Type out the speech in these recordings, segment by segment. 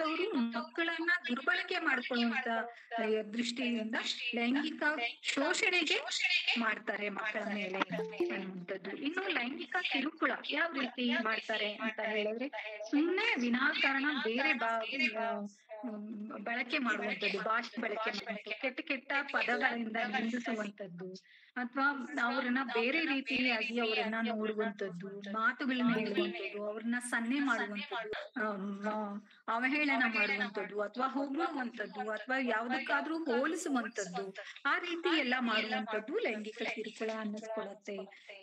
ಇರುವಂತವ್ರು ಮಕ್ಕಳನ್ನ ದುರ್ಬಳಕೆ ಮಾಡ್ಕೊಳ್ಳುವಂತ ದೃಷ್ಟಿಯಿಂದ ಲೈಂಗಿಕ ಶೋಷಣೆಗೆ ಮಾಡ್ತಾರೆ ಮಕ್ಕಳ ಮೇಲೆ ಅನ್ನುವಂಥದ್ದು. ಇನ್ನು ಲೈಂಗಿಕ ಕಿರುಕುಳ ಯಾವ ರೀತಿ ಮಾಡ್ತಾರೆ ಅಂತ ಹೇಳಿದ್ರೆ, ಸುಮ್ನೆ ವಿನಾಕಾರಣ ಬೇರೆ ಬಳಕೆ ಮಾಡುವಂಥದ್ದು, ಭಾಷೆ ಬಳಕೆ ಮಾಡುವಂಥದ್ದು, ಕೆಟ್ಟ ಕೆಟ್ಟ ಪದಗಳಿಂದ ನಿಂದಿಸುವಂಥದ್ದು, ಅಥವಾ ಅವ್ರನ್ನ ಬೇರೆ ರೀತಿಯಾಗಿ ಅವರನ್ನ ನೋಡುವಂಥದ್ದು, ಮಾತುಗಳನ್ನ ಹೇಳುವಂಥದ್ದು, ಅವ್ರನ್ನ ಸನ್ನೆ ಮಾಡುವಂಥದ್ದು, ಅವಹೇಳನ ಮಾಡುವಂಥದ್ದು, ಅಥವಾ ಹೊಗಳುವಂಥದ್ದು, ಅಥವಾ ಯಾವ್ದಕ್ಕಾದ್ರೂ ಹೋಲಿಸುವಂಥದ್ದು, ಆ ರೀತಿ ಎಲ್ಲ ಮಾಡುವಂಥದ್ದು ಲೈಂಗಿಕ ಕಿರುಕುಳ ಅನ್ನಿಸ್ಕೊಳ್ಳುತ್ತೆ.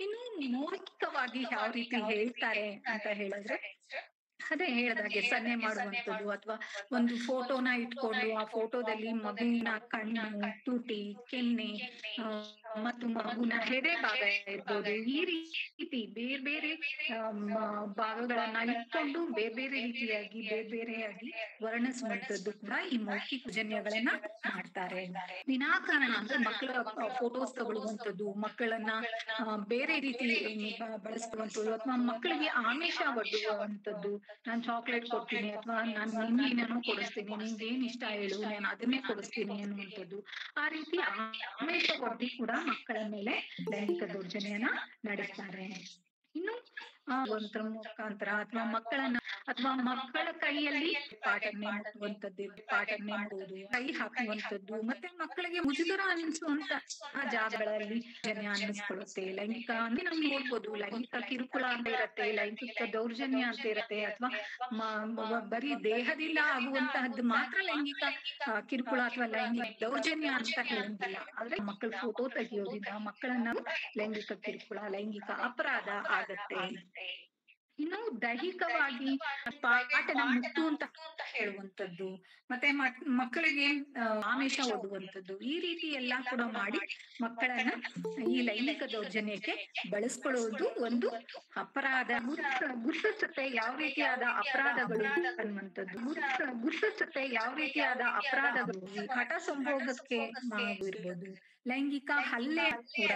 ಇನ್ನು ಮೌಖಿಕವಾಗಿ ಯಾವ ರೀತಿ ಹೇಳ್ತಾರೆ ಅಂತ ಹೇಳಿದ್ರೆ, ಅದೇ ಹೇಳ್ದಾಗೆ ಸನ್ನೆ ಮಾಡುವಂಥದ್ದು, ಅಥವಾ ಒಂದು ಫೋಟೋನ ಇಟ್ಕೊಂಡು ಆ ಫೋಟೋದಲ್ಲಿ ಮಗುವಿನ ಕಣ್ಣು, ತುಟಿ, ಕೆನ್ನೆ, ಮತ್ತು ಮಗುನ ಎದೆ ಭಾಗ ಇರ್ಬೋದು, ಈ ರೀತಿ ಬೇರೆ ಬೇರೆ ಭಾಗಗಳನ್ನ ಇಟ್ಕೊಂಡು ಬೇರೆ ಬೇರೆ ರೀತಿಯಾಗಿ ಬೇರೆ ಬೇರೆಯಾಗಿ ವರ್ಣಿಸುವಂತದ್ದು ಕೂಡ ಈ ಮೌಖಿಕ ಜನ್ಯಗಳನ್ನ ಮಾಡ್ತಾರೆ. ವಿನಾಕಾರಣ ಅಂದ್ರೆ ಮಕ್ಕಳ ಫೋಟೋಸ್ ತಗೊಳ್ಳುವಂಥದ್ದು, ಮಕ್ಕಳನ್ನ ಬೇರೆ ರೀತಿ ಬಳಸುವಂಥದ್ದು, ಅಥವಾ ಮಕ್ಕಳಿಗೆ ಆಮಿಷ ಒಡ್ಡುವಂಥದ್ದು, ನಾನ್ ಚಾಕ್ಲೇಟ್ ಕೊಡ್ತೀನಿ, ಅಥವಾ ನಾನ್ ನಿನ್ಗೇನೇನೋ ಕೊಡಿಸ್ತೀನಿ, ನಿಂಗೆ ಏನ್ ಇಷ್ಟ ಹೇಳು, ನಾನು ಅದನ್ನೇ ಕೊಡಿಸ್ತೀನಿ ಅನ್ನುವಂಥದ್ದು, ಆ ರೀತಿ ಆಮಿಷ ಒಡ್ಡಿ ಕೂಡ ಮಕ್ಕಳ ಮೇಲೆ ಲೈಂಗಿಕ ದೌರ್ಜನ್ಯನ ನಡೆಸ್ತಾರೆ. ಇನ್ನು ಒಂದ್ರ ಮುಖಾಂತರ ಅಥವಾ ಮಕ್ಕಳನ್ನ ಅಥವಾ ಮಕ್ಕಳ ಕೈಯಲ್ಲಿ ಪಾಠನೆ ಮುಟ್ಟುವಂಥದ್ದು, ಪಾಠನೆ ಮಾಡುವುದು, ಕೈ ಹಾಕುವಂಥದ್ದು, ಮತ್ತೆ ಮಕ್ಕಳಿಗೆ ಮುಜುಗರ ಅನಿಸುವಂತ ಜಾಗಗಳಲ್ಲಿ ಜನ್ಯ ಅನ್ನಿಸ್ಕೊಳ್ಳುತ್ತೆ. ಲೈಂಗಿಕ ಅಂದ್ರೆ ನಾವು ನೋಡ್ಬೋದು, ಲೈಂಗಿಕ ಕಿರುಕುಳ ಅಂತ ಇರತ್ತೆ, ಲೈಂಗಿಕ ದೌರ್ಜನ್ಯ ಅಂತ ಇರತ್ತೆ, ಅಥವಾ ಬರೀ ದೇಹದಿಂದ ಆಗುವಂತಹದ್ದು ಮಾತ್ರ ಲೈಂಗಿಕ ಕಿರುಕುಳ ಅಥವಾ ಲೈಂಗಿಕ ದೌರ್ಜನ್ಯ ಅಂತ ಹೇಳಂಗಿಲ್ಲ. ಆದ್ರೆ ಮಕ್ಕಳ ಫೋಟೋ ತೆಗೆಯೋದ್ರಿಂದ ಮಕ್ಕಳನ್ನ ಲೈಂಗಿಕ ಕಿರುಕುಳ, ಲೈಂಗಿಕ ಅಪರಾಧ ಆಗತ್ತೆ. ಇನ್ನು ದೈಹಿಕವಾಗಿ ಪಾಠನ ಮುಟ್ಟು ಅಂತ ಹೇಳುವಂಥದ್ದು, ಮತ್ತೆ ಮಕ್ಕಳಿಗೆ ಆಮಿಷ ಒಡ್ಡುವಂಥದ್ದು, ಈ ರೀತಿ ಎಲ್ಲಾ ಕೂಡ ಮಾಡಿ ಮಕ್ಕಳನ್ನ ಈ ಲೈಂಗಿಕ ದೌರ್ಜನ್ಯಕ್ಕೆ ಬಳಸ್ಕೊಳ್ಳುವುದು ಒಂದು ಅಪರಾಧ. ಗುರುತಿಸುತ್ತೆ ಯಾವ ರೀತಿಯಾದ ಅಪರಾಧಗಳು ಅನ್ನುವಂಥದ್ದು, ಗುರುತಿಸುತ್ತೆ ಯಾವ ರೀತಿಯಾದ ಅಪರಾಧಗಳು, ಹಠ ಸಂಭೋಗಕ್ಕೆ ಇರ್ಬೋದು, ಲೈಂಗಿಕ ಹಲ್ಲೆ ಕೂಡ,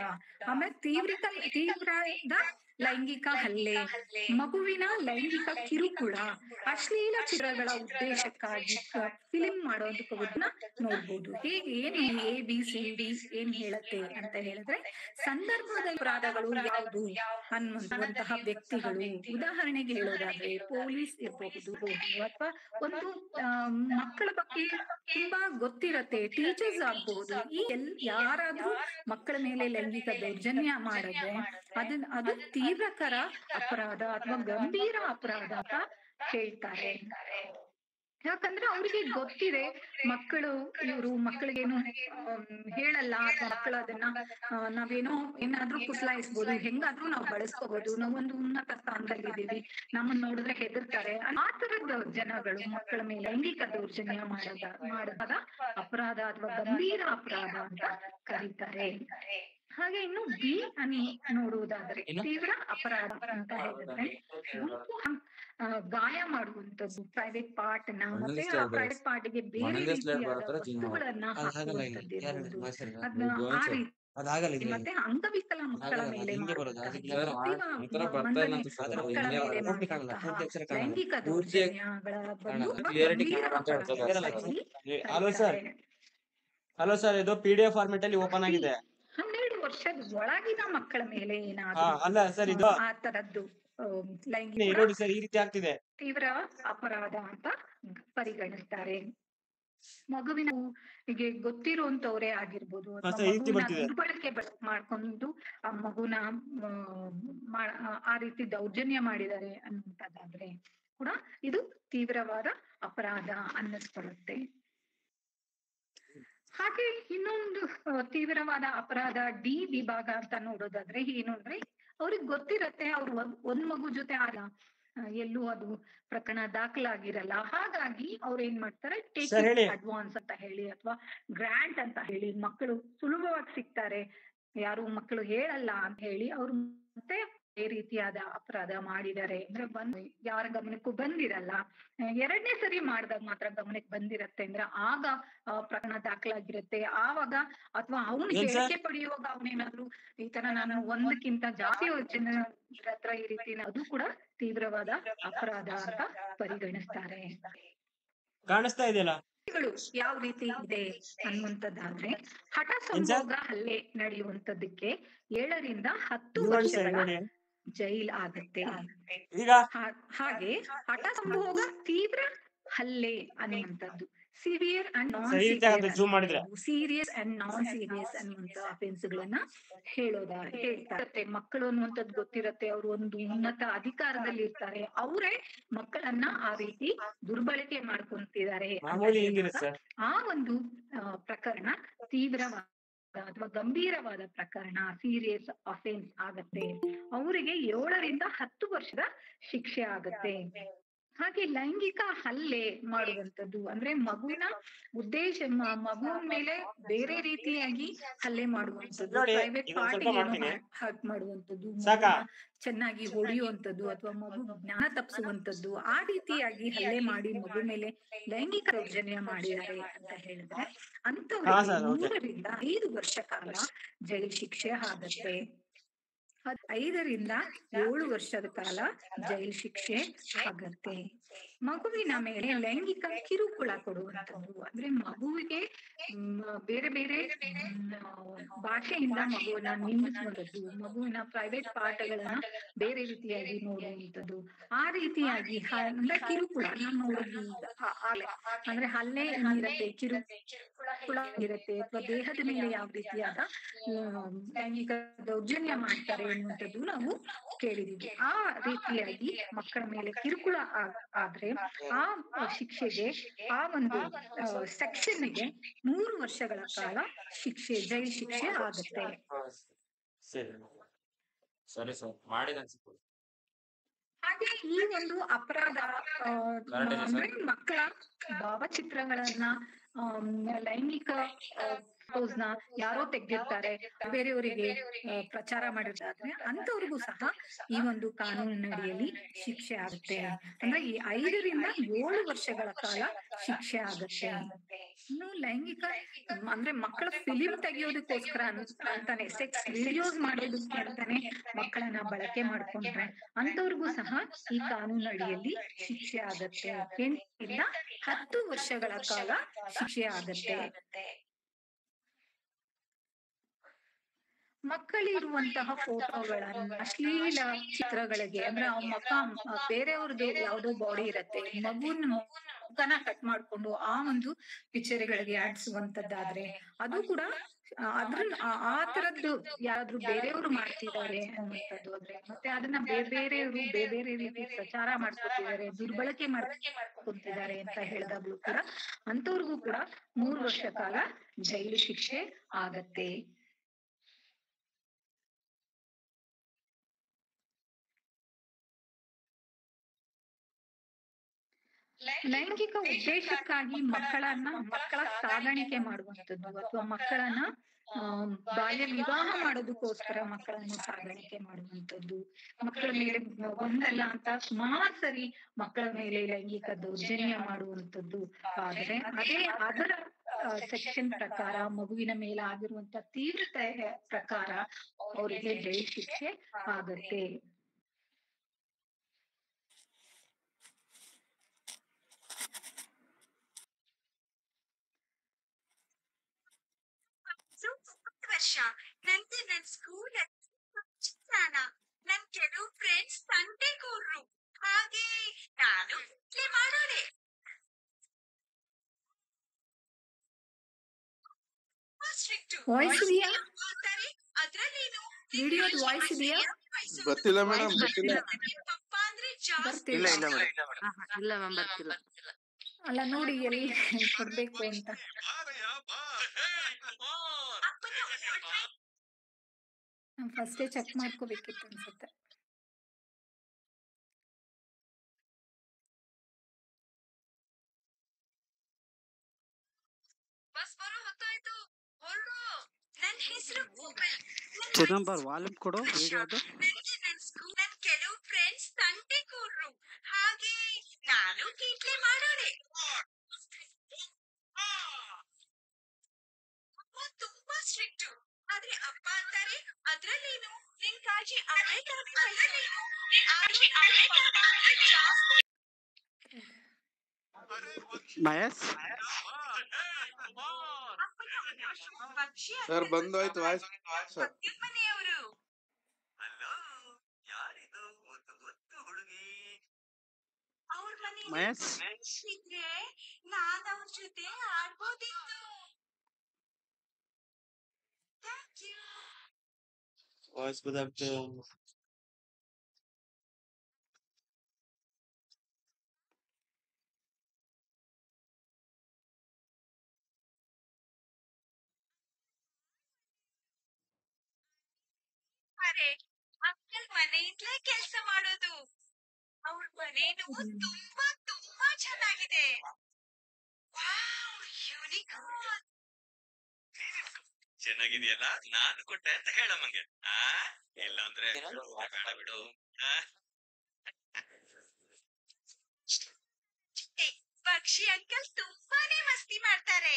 ಆಮೇಲೆ ತೀವ್ರದ ಲೈಂಗಿಕ ಹಲ್ಲೆ, ಮಗುವಿನ ಲೈಂಗಿಕ ಕಿರುಕುಳ, ಅಶ್ಲೀಲ ಚಿತ್ರಗಳ ಉದ್ದೇಶಕ್ಕಾಗಿ ಫಿಲಿಂ ಮಾಡೋದನ್ನ ನೋಡ್ಬೋದು. ಹೇಗೆ ಏನು ABCD ಏನ್ ಹೇಳತ್ತೆ ಅಂತ ಹೇಳಿದ್ರೆ, ಸಂದರ್ಭದ ಅಪರಾಧಗಳು ಯಾವುದು ಅನ್ನುವಂತಹ ವ್ಯಕ್ತಿಗಳು, ಉದಾಹರಣೆಗೆ ಹೇಳೋದಾದ್ರೆ ಪೊಲೀಸ್ ಇರಬಹುದು, ಅಥವಾ ಒಂದು ಮಕ್ಕಳ ಬಗ್ಗೆ ತುಂಬಾ ಗೊತ್ತಿರತ್ತೆ, ಟೀಚರ್ಸ್ ಆಗ್ಬಹುದು, ಈ ಯಾರಾದ್ರೂ ಮಕ್ಕಳ ಮೇಲೆ ಲೈಂಗಿಕ ದೌರ್ಜನ್ಯ ಮಾಡಿದ್ರೆ ಅದು ತೀವ್ರಕರ ಅಪರಾಧ ಅಥವಾ ಗಂಭೀರ ಅಪರಾಧ ಅಂತ ಹೇಳ್ತಾರೆ. ಯಾಕಂದ್ರೆ ಅವ್ರಿಗೆ ಗೊತ್ತಿದೆ, ಮಕ್ಕಳು ಇವರು ಮಕ್ಕಳಿಗೇನು ಹೇಳಲ್ಲ, ಅಥವಾ ಮಕ್ಕಳು ಅದನ್ನ ನಾವೇನೋ ಏನಾದ್ರೂ ಪುಸ್ಲಾಯಿಸ್ಬೋದು, ಹೆಂಗಾದ್ರೂ ನಾವು ಬಳಸ್ಕೋಬಹುದು, ನಾವೊಂದು ಉನ್ನತ ಸ್ಥಾನದಲ್ಲಿದ್ದೀವಿ, ನಮ್ಮನ್ನ ನೋಡಿದ್ರೆ ಹೆದರ್ತಾರೆ, ಆ ತರದ ಜನಗಳು ಮಕ್ಕಳ ಮೇಲೆ ಲೈಂಗಿಕ ದೌರ್ಜನ್ಯ ಮಾಡದ ಅಪರಾಧ ಅಥವಾ ಗಂಭೀರ ಅಪರಾಧ ಅಂತ ಕರೀತಾರೆ. ಹಾಗೆ ಇನ್ನು ಬಿ ಅನ್ನು ನೋಡುವುದಾದ್ರೆ, ತೀವ್ರ ಅಪರಾಧ ಅಂತ ಹೇಳಿದ್ರೆ ಗುಂಪು ಗಾಯ ಮಾಡುವಂತದ್ದು, ಪ್ರೈವೇಟ್ ಪಾರ್ಟ್ ನ, ಮತ್ತೆ ಆ ಪ್ರೈವೇಟ್ ಪಾರ್ಟ್ ಗೆ ಬೇರೆ ರೀತಿಯಾದ ವಸ್ತುಗಳನ್ನ ಹಾಕುವಂತದ್ದು ಇರ್ಬೋದು, ಆ ರೀತಿ, ಮತ್ತೆ ಅಂಗವಿಕಲ ಮಕ್ಕಳ ಮೇಲೆ ಮಕ್ಕಳ ಮೇಲೆ ಮಾಡುವಂತಹ ಲೈಂಗಿಕ ದೌರ್ಜನ್ಯಗಳ ಬಂದು ಗಂಭೀರ ಅಪರಾಧದಲ್ಲಿ ಕರೀತಾರೆ. ಹಲೋ ಸರ್, ಇದು PDF ಫಾರ್ಮೆಟ್ ಅಲ್ಲಿ ಓಪನ್ ಆಗಿದೆ. 12 ವರ್ಷದ ಒಳಗಿನ ಮಕ್ಕಳ ಮೇಲೆ ಏನಾದ್ರು ಅಲ್ಲ ಸರ್, ಇದು ಆ ತರದ್ದು ಲೈಂಗಿಕ ಈ ರೀತಿ ಆಗ್ತಿದೆ, ತೀವ್ರ ಅಪರಾಧ ಅಂತ ಪರಿಗಣಿಸ್ತಾರೆ. ಮಗುವಿನ ಹೀಗೆ ಗೊತ್ತಿರುವಂತವ್ರೇ ಆಗಿರ್ಬೋದು, ಮಗುವಿನ ದುರ್ಬಳಕೆ ಮಾಡ್ಕೊಂಡು ಆ ಮಗುನ ಆ ರೀತಿ ದೌರ್ಜನ್ಯ ಮಾಡಿದ್ದಾರೆ ಅನ್ನುವಂಥದ್ದಾದ್ರೆ ಕೂಡ ಇದು ತೀವ್ರವಾದ ಅಪರಾಧ ಅನ್ನಿಸ್ಕೊಳ್ಳುತ್ತೆ. ಹಾಗೆ ಇನ್ನೊಂದು ತೀವ್ರವಾದ ಅಪರಾಧ ಡಿ ವಿಭಾಗ ಅಂತ ನೋಡೋದಾದ್ರೆ ಏನು ಅಂದ್ರೆ, ಅವ್ರಿಗೆ ಗೊತ್ತಿರತ್ತೆ ಅವ್ರು ಒಂದ್ ಮಗು ಜೊತೆ ಎಲ್ಲೂ ಅದು ಪ್ರಕರಣ ದಾಖಲಾಗಿರಲ್ಲ, ಹಾಗಾಗಿ ಅವ್ರು ಏನ್ ಮಾಡ್ತಾರೆ, ಟೇಕಿಂಗ್ ಅಡ್ವಾನ್ಸ್ ಅಂತ ಹೇಳಿ ಅಥವಾ ಗ್ರಾಂಟ್ ಅಂತ ಹೇಳಿ ಮಕ್ಕಳು ಸುಲಭವಾಗಿ ಸಿಗ್ತಾರೆ, ಯಾರು ಮಕ್ಕಳು ಹೇಳಲ್ಲ ಅಂತ ಹೇಳಿ ಅವ್ರು ಮತ್ತೆ ಈ ರೀತಿಯಾದ ಅಪರಾಧ ಮಾಡಿದ್ದಾರೆ ಅಂದ್ರೆ ಯಾರ ಗಮನಕ್ಕೂ ಬಂದಿರಲ್ಲ, ಎರಡನೇ ಸರಿ ಮಾಡಿದಾಗ ಮಾತ್ರ ಗಮನಕ್ಕೆ ಬಂದಿರತ್ತೆ ಅಂದ್ರೆ ಆಗ ಪ್ರಕರಣ ದಾಖಲಾಗಿರುತ್ತೆ, ಆವಾಗ ಅಥವಾ ಅವನು ಹೇಳಿಕೆ ಪಡೆಯುವಾಗ ಅವನೇನಾದ್ರು ಈ ತರ ನಾನು ಒಂದಕ್ಕಿಂತ ಜಾಸ್ತಿ ಜನರ ಹತ್ರ ಈ ರೀತಿ ಅದು ಕೂಡ ತೀವ್ರವಾದ ಅಪರಾಧ ಅಂತ ಪರಿಗಣಿಸ್ತಾರೆ. ಕಾಣಿಸ್ತಾ ಇದೆಯಲ್ಲ. ಯಾವ ರೀತಿ ಇದೆ ಅನ್ನುವಂಥದ್ದಾದ್ರೆ, ಹಠ ಏನ್ ಸರ್? ಸಂಭೋಗ ಹಲ್ಲೆ ನಡೆಯುವಂತದಕ್ಕೆ 7ರಿಂದ 10 ನೋಡಿ ಸರ್, ವರ್ಷಗಳ ನೋಡಿ ಜೈಲ್ ಆಗತ್ತೆ. ಈಗ ಹಾಗೆ ಹಠ ಸಂಭೋಗ ತೀವ್ರ ಹಲ್ಲೆ ಅನ್ನುವಂಥದ್ದು ಸಿವಿಯರ್ ಅಂಡ್ ನಾನ್ ಸರಿ ಸಿವಿಯರ್ ಜೂಮ್ ಮಾಡಿದ್ರೆ ಸೀರಿಯಸ್ ಅಂಡ್ ನಾನ್ ಸೀರಿಯಸ್ ಅನ್ನುವಂತ ಅಫೆನ್ಸ್ ಗಳನ್ನ ಹೇಳ್ತಾರೆ. ಮಕ್ಕಳು ಅನ್ನುವಂಥದ್ದು ಗೊತ್ತಿರತ್ತೆ, ಅವರು ಒಂದು ಉನ್ನತ ಅಧಿಕಾರದಲ್ಲಿ ಇರ್ತಾರೆ, ಅವರೇ ಮಕ್ಕಳನ್ನ ಆ ರೀತಿ ದುರ್ಬಳಕೆ ಮಾಡ್ಕೊಂತಿದ್ದಾರೆ ಅಂತ ಮಾಮೂಲಿ ಹೇಳಿದಾಗ ಹಿಂಗಿರುತ್ತೆ ಸರ್. ಆ ಒಂದು ಪ್ರಕರಣ ತೀವ್ರವಾದ ಅಥವಾ ಗಂಭೀರವಾದ ಪ್ರಕರಣ, ಸೀರಿಯಸ್ ಅಫೆನ್ಸ್ ಆಗತ್ತೆ. ಅವರಿಗೆ 7ರಿಂದ 10 ವರ್ಷದ ಶಿಕ್ಷೆ ಆಗತ್ತೆ. ಹಾಗೆ ಲೈಂಗಿಕ ಹಲ್ಲೆ ಮಾಡುವಂತದ್ದು ಅಂದ್ರೆ ಮಗುವಿನ ಉದ್ದೇಶ ಮಗುವಿನ ಮೇಲೆ ಬೇರೆ ರೀತಿಯಾಗಿ ಹಲ್ಲೆ ಮಾಡುವಂತದ್ದು, ನೋಡಿ, ಪ್ರೈವೇಟ್ ಇದೊಂದ್ ಸ್ವಲ್ಪ ಪಾರ್ಟಿಗೆ ಮಾಡ್ತೀನಿ. ಹರ್ಟ್ ಮಾಡುವಂತದ್ದು, ಸಾಕಾ? ಚೆನ್ನಾಗಿ ಹೊಡೆಯುವಂತದ್ದು ಅಥವಾ ಮಗು ಜ್ಞಾನ ತಪ್ಪಿಸುವಂತದ್ದು, ಆ ರೀತಿಯಾಗಿ ಹಲ್ಲೆ ಮಾಡಿ ಮಗು ಮೇಲೆ ಲೈಂಗಿಕ ದೌರ್ಜನ್ಯ ಮಾಡಿದ್ದಾರೆ ಅಂತ ಹೇಳಿದ್ರೆ ಹಾ ಅಂತವರಿಗೆ ಸರ್, ಓಕೆ. 3ರಿಂದ 5 ವರ್ಷ ಕಾಲ ಜೈಲು ಶಿಕ್ಷೆ ಆಗತ್ತೆ. 5ರಿಂದ 7 ವರ್ಷದ ಕಾಲ ಜೈಲು ಶಿಕ್ಷೆ ಆಗತ್ತೆ. ಮಗುವಿನ ಮೇಲೆ ಲೈಂಗಿಕ ಕಿರುಕುಳ ಕೊಡುವಂಥದ್ದು ಅಂದ್ರೆ ಮಗುವಿಗೆ ಬೇರೆ ಬೇರೆ ಭಾಷೆಯಿಂದ ಮಗುವನ್ನ ನಿಂದಿಸುವಂಥದ್ದು, ಮಗುವಿನ ಪ್ರೈವೇಟ್ ಪಾಠಗಳನ್ನ ಬೇರೆ ರೀತಿಯಾಗಿ ನೋಡುವಂಥದ್ದು, ಆ ರೀತಿಯಾಗಿ ಅಂದ್ರೆ ಕಿರುಕುಳ ನಾವು ನೋಡಿದ್ವಿ ಈಗ ಅಂದ್ರೆ ಹಲ್ಲೆ ಏನಿರತ್ತೆ, ಕಿರುಕುಳ ಇರತ್ತೆ, ಅಥವಾ ದೇಹದ ಮೇಲೆ ಯಾವ ರೀತಿಯಾದ ಲೈಂಗಿಕ ದೌರ್ಜನ್ಯ ಮಾಡ್ತಾರೆ ಎನ್ನುವಂಥದ್ದು ನಾವು ಕೇಳಿದೀವಿ. ಆ ರೀತಿಯಾಗಿ ಮಕ್ಕಳ ಮೇಲೆ ಕಿರುಕುಳ ಆದ್ರೆ ಆ ಶಿಕ್ಷೆಗೆ, ಆ ಒಂದು ಸೆಕ್ಷನ್ಗೆ 3 ವರ್ಷಗಳ ಕಾಲ ಶಿಕ್ಷೆ, ಜೈಲು ಶಿಕ್ಷೆ ಆಗತ್ತೆ. ಸರಿ ಸರಿ ಸರ್, ಮಾಡಿದ ಹಾಗೆ ಈ ಒಂದು ಅಪರಾಧ ಅಂದ್ರೆ ಮಕ್ಕಳ ಭಾವಚಿತ್ರಗಳನ್ನ ಲೈಂಗಿಕ ನ ಯಾರೋ ತೆಗೆದಿರ್ತಾರೆ, ಬೇರೆಯವರಿಗೆ ಪ್ರಚಾರ ಮಾಡಿರ್ತಾರೆ, ಅಂತವ್ರಿಗೂ ಸಹ ಈ ಒಂದು ಕಾನೂನಿನಡಿಯಲ್ಲಿ ಶಿಕ್ಷೆ ಆಗುತ್ತೆ. ಅಂದ್ರೆ ಈ 5ರಿಂದ 7 ವರ್ಷಗಳ ಕಾಲ ಶಿಕ್ಷೆ ಆಗತ್ತೆ. ಇನ್ನು ಲೈಂಗಿಕ ಅಂದ್ರೆ ಮಕ್ಕಳ ಫಿಲಿಂ ತೆಗೆಯೋದಕ್ಕೋಸ್ಕರ ಅಂತಾನೆ, ಸೆಕ್ಸ್ ವಿಡಿಯೋಸ್ ಮಾಡೋದಕ್ಕೆ ಅಂತಾನೆ ಮಕ್ಕಳನ್ನ ಬಳಕೆ ಮಾಡ್ಕೊಂಡ್ರೆ ಅಂತವ್ರಿಗೂ ಸಹ ಈ ಕಾನೂನಡಿಯಲ್ಲಿ ಶಿಕ್ಷೆ ಆಗತ್ತೆ. 8ರಿಂದ 10 ವರ್ಷಗಳ ಕಾಲ ಶಿಕ್ಷೆ ಆಗತ್ತೆ. ಮಕ್ಕಳಿರುವಂತಹ ಫೋಟೋಗಳನ್ನ ಅಶ್ಲೀಲ ಚಿತ್ರಗಳಿಗೆ ಅಂದ್ರೆ ಬೇರೆಯವ್ರದ್ದು ಯಾವ್ದೋ ಬಾಡಿ ಇರತ್ತೆ, ಮುಖನ ಕಟ್ ಮಾಡ್ಕೊಂಡು ಆ ಒಂದು ಪಿಕ್ಚರ್ಗಳಿಗೆ ಆಡ್ಸುವಂತದ್ದಾದ್ರೆ ಅದು ಕೂಡ ಆ ತರದ್ದು ಯಾರಾದ್ರೂ ಬೇರೆಯವರು ಮಾಡ್ತಿದ್ದಾರೆ ಅನ್ನುವಂಥದ್ದು ಆದ್ರೆ, ಮತ್ತೆ ಅದನ್ನ ಬೇರೆಯವರು ಬೇರೆ ರೀತಿ ಪ್ರಚಾರ ಮಾಡ್ಕೊತಿದ್ದಾರೆ, ದುರ್ಬಳಕೆ ಮಾಡ್ಕೊಂತಿದ್ದಾರೆ ಅಂತ ಹೇಳಿದಾಗ್ಲೂ ಕೂಡ ಅಂತವ್ರಿಗೂ ಕೂಡ 3 ವರ್ಷ ಕಾಲ ಜೈಲು ಶಿಕ್ಷೆ ಆಗತ್ತೆ. ಲೈಂಗಿಕ ಉದ್ದೇಶಕ್ಕಾಗಿ ಮಕ್ಕಳ ಸಾಗಾಣಿಕೆ ಮಾಡುವಂಥದ್ದು ಅಥವಾ ಮಕ್ಕಳನ್ನ ಬಾಲ್ಯ ವಿವಾಹ ಮಾಡೋದಕ್ಕೋಸ್ಕರ ಮಕ್ಕಳನ್ನು ಸಾಗಾಣಿಕೆ ಮಾಡುವಂಥದ್ದು, ಮಕ್ಕಳ ಮೇಲೆ ಒಂದಲ್ಲ ಅಂತ ಸುಮಾರು ಸರಿ ಮಕ್ಕಳ ಮೇಲೆ ಲೈಂಗಿಕ ದೌರ್ಜನ್ಯ ಮಾಡುವಂಥದ್ದು ಆದ್ರೆ ಅದರ ಸೆಕ್ಷನ್ ಪ್ರಕಾರ ಮಗುವಿನ ಮೇಲೆ ಆಗಿರುವಂತ ತೀವ್ರತೆ ಪ್ರಕಾರ ಅವರಿಗೆ ಜೈಲು ಶಿಕ್ಷೆ ಆಗತ್ತೆ. ವರ್ಷ ನಂಗೆ ನನ್ ಸ್ಕೂಲ್ ನನ್ ಕೆಲವು ಫ್ರೆಂಡ್ಸ್ ಸಂಡೆ ಕೂರ್ರು, ಹಾಗೆ ನಾನು ಮಾಡೋಣೆ. ವಾಯ್ಸ್ ಇದೆಯಾ? ಅದ್ರಲ್ಲೇನು ವಿಡಿಯೋದ ವಾಯ್ಸ್ ಇದೆಯಾ? ಗೊತ್ತಿಲ್ಲ ಮೇಡಮ್, ಗೊತ್ತಿಲ್ಲ. ಪಪ್ಪ ಅಂದ್ರೆ ಜಾಸ್ತಿ. ಇಲ್ಲ ಇಲ್ಲ ಮೇಡಮ್, ಇಲ್ಲ ಮ್ಯಾಮ್ ಬರ್ತಿಲ್ಲ. ಅಲ್ಲ ನೋಡಿ ಎಲ್ಲಿ ಕೊಡ್ಬೇಕು ಅಂತ. ಫಸ್ಟೇ ಚೆಕ್ ಮಾಡ್ಕೋಬೇಕಿತ್ತು ಅನ್ಸುತ್ತೆ. ಬಸ್ ಬರೋ ಹೊತ್ತಾಯ್ತು, ಹೊರಡು. ನನ್ ಹೆಸರು ಚಿದಂಬರ್, ವಾಲ್ಯೂಮ್ ಕೊಡು ವಿಡಿಯೋದು. ನನ್ ಕೆಲವು ಫ್ರೆಂಡ್ಸ್ ಸಂಡೆ ಕೂರ್ರು, ಹಾಗೆ ನಾನು ಕೀಟ್ಲೆ ಮಾಡೋಣೆ. ತುಂಬಾ ಸ್ಟ್ರಿಕ್ಟ್, ಆದ್ರೆ ಅಪ್ಪ ಅಂತಾರೆ ಅದ್ರಲ್ಲೇನು ನಿನ್ ಕಾಳಜಿ ಜಾಸ್ತಿ. ಮಹೇಶ್ ಪಕ್ಷಿ ಸರ್ ಬಂದೋಯ್ತು ವಾಯ್ಸ್ ಸರ್. ಮನೆಯವರು. ಹಲೋ, ಯಾರಿದು ಗೊತ್ತು ಗೊತ್ತು ಹುಡುಗಿ? ಅವ್ರ ಮಹೇಶ್ ಮನೆಯಿದ್ರೆ ನಾನ್ ಅವ್ರ ಜೊತೆ ಆಡ್ಬೋದಿತ್ತು. Thank you. ವಾಯ್ಸ್ ಬದಲಾಗ್ತದೆ. ಅರೆ, ಅಂಕಲ್ ಮನೆಯಿಂದಲೇ ಕೆಲಸ ಮಾಡೋದು. ಅವ್ರ ಮನೇನು ತುಂಬಾ ತುಂಬಾ ಚೆನ್ನಾಗಿದೆ. Wow, unicorn. ಚೆನ್ನಾಗಿದೆಯಲ್ಲ, ನಾನು ಕೊಟ್ಟೆ ಅಂತ ಹೇಳಮ್ಮಂಗೆ. ಇಲ್ಲಾಂದ್ರೆ ಬೇಡ ಬಿಡು. ಪಕ್ಷಿ ಅಂಕಲ್ ತುಂಬಾನೇ ಮಸ್ತಿ ಮಾಡ್ತಾರೆ.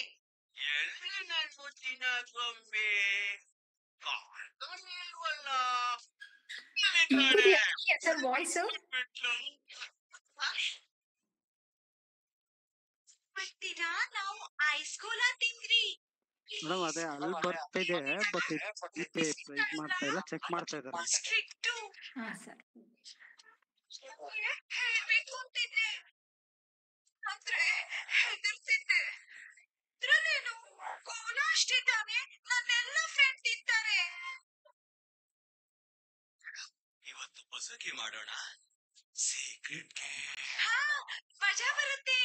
ಸರ್ ವಾಯ್ಸ್ ಮತ್ತಿನ ನಾವು ಐಸ್ಕೋಲಾ ತಿಂದ್ರಿ. ಮೇಡಮ್ ಅದೇ ಅಲ್ಲಿ ಬರ್ತಿದೆ ಬಟ್ ಇದ್ ಮಾಡ್ತಾ ಇಲ್ಲ, ಚೆಕ್ ಮಾಡ್ತಾ ಇದ್ದಾರೆ. ಸ್ಟ್ರಿಕ್ಟು. ಹಾ ಸರ್. ಹೇಳ್ಬೇಕು ಅಂತಿದ್ದೆ ಆದ್ರೆ ಹೆದರ್ತಿದ್ದೆ. ಇದ್ರಲ್ಲೇನು ಕೋಲಾ ಅಷ್ಟೇ ತಾನೆ, ನನ್ನೆಲ್ಲ ಫ್ರೆಂಡ್ ತಿಂತಾರೆ. ಇವತ್ತು ಹೊಸಕಿ ಮಾಡೋಣ. ಸೀಕ್ರೆಟ್ ಹಾ, ಮಜಾ ಬರುತ್ತೆ.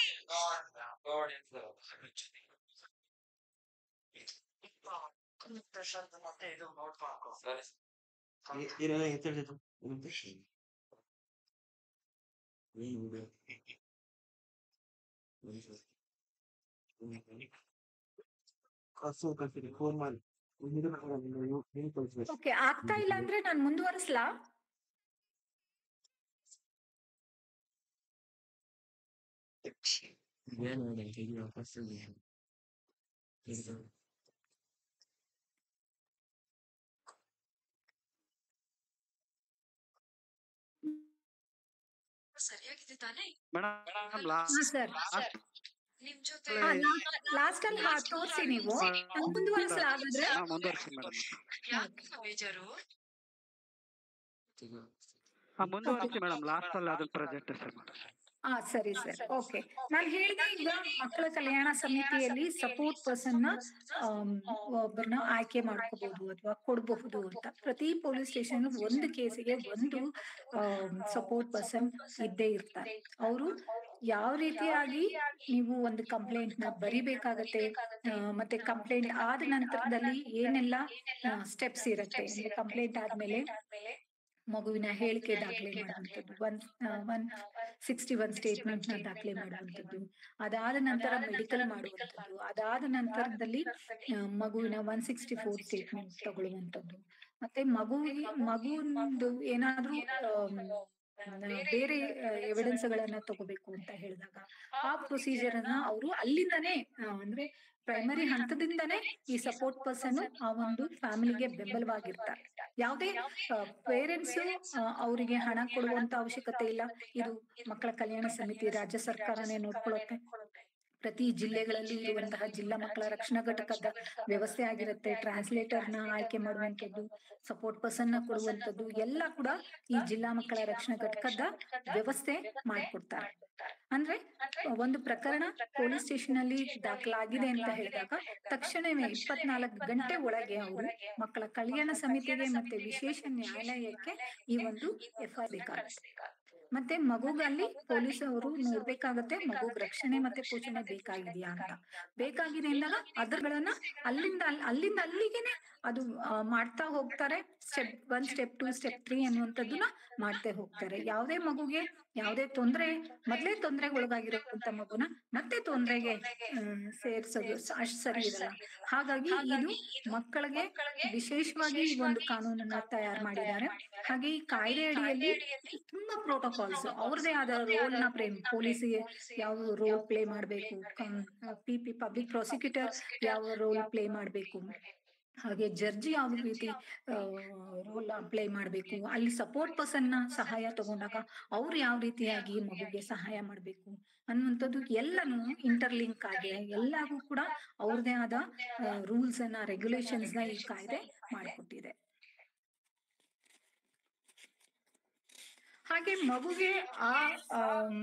ಓಕೆ, ಆಗ್ತಾ ಇಲ್ಲ ಅಂದ್ರೆ ನಾನು ಮುಂದುವರಿಸ್ಲಾ? ಸರಿಯಾಗಿದೆ ತಾನೆ? ಮೇಡಮ್ ಹಾ ಸರ್. ನಿಮ್ ಜೊತೆ ಲಾಸ್ಟ್ ಅಲ್ಲಿ ತೋರಿಸಿ ನೀವು. ಮುಂದುವರಿಸ್ಲಾ ಹಾಗಾದ್ರೆ? ಮುಂದುವರಿಸಿ ಮೇಡಮ್. ಯಾಕೆ ಬೇಜಾರು? ಮುಂದುವರಿಸಿ ಮೇಡಮ್, ಲಾಸ್ಟ್ ಅಲ್ಲಿ ಅದನ್ನ ಪ್ರೆಸೆಂಟೇಷನ್ ಮಾಡಿ. ಸರಿ ಸರ್. ಓಕೆ, ನಾನು ಹೇಳಿದೆ ಈಗ ಮಕ್ಕಳ ಕಲ್ಯಾಣ ಸಮಿತಿಯಲ್ಲಿ ಸಪೋರ್ಟ್ ಪರ್ಸನ್ ನ ಒಬ್ಬರನ್ನ ಆಯ್ಕೆ ಮಾಡ್ಕೋಬಹುದು ಅಥವಾ ಕೊಡಬಹುದು ಅಂತ. ಪ್ರತಿ ಪೊಲೀಸ್ ಸ್ಟೇಷನ್ ಒಂದು ಕೇಸಿಗೆ ಒಂದು ಸಪೋರ್ಟ್ ಪರ್ಸನ್ ಇದ್ದೇ ಇರ್ತಾರೆ. ಅವರು ಯಾವ ರೀತಿಯಾಗಿ ನೀವು ಒಂದು ಕಂಪ್ಲೇಂಟ್ ನ ಬರಿಬೇಕಾಗತ್ತೆ, ಮತ್ತೆ ಕಂಪ್ಲೇಂಟ್ ಆದ ನಂತರದಲ್ಲಿ ಏನೆಲ್ಲ ಸ್ಟೆಪ್ಸ್ ಇರುತ್ತೆ ಅಂದ್ರೆ, ಕಂಪ್ಲೇಂಟ್ ಆದ್ಮೇಲೆ ಮಗುವಿನ ಹೇಳಿಕೆ ದಾಖಲೆ ಮಾಡುವಂಥದ್ದು, 161 ಸ್ಟೇಟ್ಮೆಂಟ್ ನ ದಾಖಲೆ ಮಾಡುವಂಥದ್ದು, ಅದಾದ ನಂತರ ಮೆಡಿಕಲ್ ಮಾಡುವಂಥದ್ದು, ಅದಾದ ನಂತರದಲ್ಲಿ ಮಗುವಿನ 164 ಸ್ಟೇಟ್ಮೆಂಟ್ ತಗೊಳ್ಳುವಂಥದ್ದು, ಮತ್ತೆ ಮಗುವಿಂದು ಏನಾದ್ರೂ ಬೇರೆ ಎವಿಡೆನ್ಸ್ ಗಳನ್ನ ತಗೋಬೇಕು ಅಂತ ಹೇಳಿದಾಗ ಆ ಪ್ರೊಸೀಜರ್ ಅನ್ನ ಅವರು ಅಲ್ಲಿಂದಾನೇ ಅಂದ್ರೆ ಪ್ರೈಮರಿ ಹಂತದಿಂದಾನೇ ಈ ಸಪೋರ್ಟ್ ಪರ್ಸನ್ ಆ ಒಂದು ಫ್ಯಾಮಿಲಿಗೆ ಬೆಂಬಲವಾಗಿರ್ತಾರೆ. ಯಾವುದೇ ಪೇರೆಂಟ್ಸ್ ಅವರಿಗೆ ಹಣ ಕೊಡುವಂತ ಅವಶ್ಯಕತೆ ಇಲ್ಲ. ಇದು ಮಕ್ಕಳ ಕಲ್ಯಾಣ ಸಮಿತಿ ರಾಜ್ಯ ಸರ್ಕಾರನೇ ನೋಡ್ಕೊಳ್ಳುತ್ತೆ. ಪ್ರತಿ ಜಿಲ್ಲೆಗಳಲ್ಲಿ ಇರುವಂತಹ ಜಿಲ್ಲಾ ಮಕ್ಕಳ ರಕ್ಷಣಾ ಘಟಕದ ವ್ಯವಸ್ಥೆ ಆಗಿರುತ್ತೆ. ಟ್ರಾನ್ಸ್ಲೇಟರ್ ನ ಆಯ್ಕೆ ಮಾಡುವಂತದ್ದು, ಸಪೋರ್ಟ್ ಪರ್ಸನ್ ನ ಕೊಡುವಂತದ್ದು ಎಲ್ಲ ಕೂಡ ಈ ಜಿಲ್ಲಾ ಮಕ್ಕಳ ರಕ್ಷಣಾ ಘಟಕದ ವ್ಯವಸ್ಥೆ ಮಾಡ್ಕೊಡ್ತಾರೆ. ಅಂದ್ರೆ ಒಂದು ಪ್ರಕರಣ ಪೊಲೀಸ್ ಸ್ಟೇಷನ್ ಅಲ್ಲಿ ದಾಖಲಾಗಿದೆ ಅಂತ ಹೇಳಿದಾಗ ತಕ್ಷಣವೇ 24 ಗಂಟೆ ಒಳಗೆ ಅವರು ಮಕ್ಕಳ ಕಲ್ಯಾಣ ಸಮಿತಿಗೆ ಮತ್ತೆ ವಿಶೇಷ ನ್ಯಾಯಾಲಯಕ್ಕೆ ಈ ಒಂದು FIR ಬೇಕಾಗುತ್ತೆ. ಮತ್ತೆ ಮಗುಗಲ್ಲಿ ಪೊಲೀಸ್ ಅವರು ನೋಡ್ಬೇಕಾಗತ್ತೆ ಮಗುಗ್ ರಕ್ಷಣೆ ಮತ್ತೆ ಪೋಷಣೆ ಬೇಕಾಗಿದೆಯಾ ಅಂತ. ಬೇಕಾಗಿದೆ ಅಂದಾಗ ಅದ್ರಗಳನ್ನ ಅಲ್ಲಿಂದ ಅಲ್ಲಿಗೆನೆ ಅದು ಮಾಡ್ತಾ ಹೋಗ್ತಾರೆ. ಸ್ಟೆಪ್ 1, ಸ್ಟೆಪ್ 2, ಸ್ಟೆಪ್ 3 ಅನ್ನುವಂಥದ್ದನ್ನ ಮಾಡ್ತಾ ಹೋಗ್ತಾರೆ. ಯಾವುದೇ ಮಗುಗೆ ಯಾವುದೇ ಮೊದಲೇ ತೊಂದರೆಗೆ ಒಳಗಾಗಿರುವಂತ ಮಗುನ ಮತ್ತೆ ತೊಂದರೆಗೆ ಸೇರ್ಸೋದು ಅಷ್ಟು ಸರಿ ಇರಲ್ಲ. ಹಾಗಾಗಿ ಇದು ಮಕ್ಕಳಿಗೆ ವಿಶೇಷವಾಗಿ ಈ ಒಂದು ಕಾನೂನನ್ನ ತಯಾರು ಮಾಡಿದ್ದಾರೆ. ಹಾಗೆ ಈ ಕಾಯ್ದೆ ಅಡಿಯಲ್ಲಿ ತುಂಬಾ ಪ್ರೋಟೋಕಾಲ್ಸ್, ಅವ್ರದೇ ಆದ ರೋಲ್ ನ ಪೊಲೀಸಿಗೆ ಯಾವ ರೋಲ್ ಪ್ಲೇ ಮಾಡ್ಬೇಕು, ಪಬ್ಲಿಕ್ ಪ್ರಾಸಿಕ್ಯೂಟರ್ ಯಾವ ರೋಲ್ ಪ್ಲೇ ಮಾಡ್ಬೇಕು, ಹಾಗೆ ಜಡ್ಜಿ ಯಾವ ರೀತಿ ರೋಲ್ ಪ್ಲೇ ಮಾಡ್ಬೇಕು, ಅಲ್ಲಿ ಸಪೋರ್ಟ್ ಪರ್ಸನ್ ನ ಸಹಾಯ ತಗೊಂಡಾಗ ಅವ್ರು ಯಾವ ರೀತಿಯಾಗಿ ಮಗುಗೆ ಸಹಾಯ ಮಾಡ್ಬೇಕು ಅನ್ನುವಂಥದ್ದು ಎಲ್ಲಾನು ಇಂಟರ್ಲಿಂಕ್ ಆಗಿ ಎಲ್ಲಾಗೂ ಕೂಡ ಅವ್ರದೇ ಆದ ರೂಲ್ಸ್ ಅನ್ನ ರೆಗ್ಯುಲೇಷನ್ಸ್ ನ ಈ ಕಾಯ್ದೆ ಮಾಡಿಕೊಟ್ಟಿದೆ. ಹಾಗೆ ಮಗುಗೆ ಆ ಆಮ್,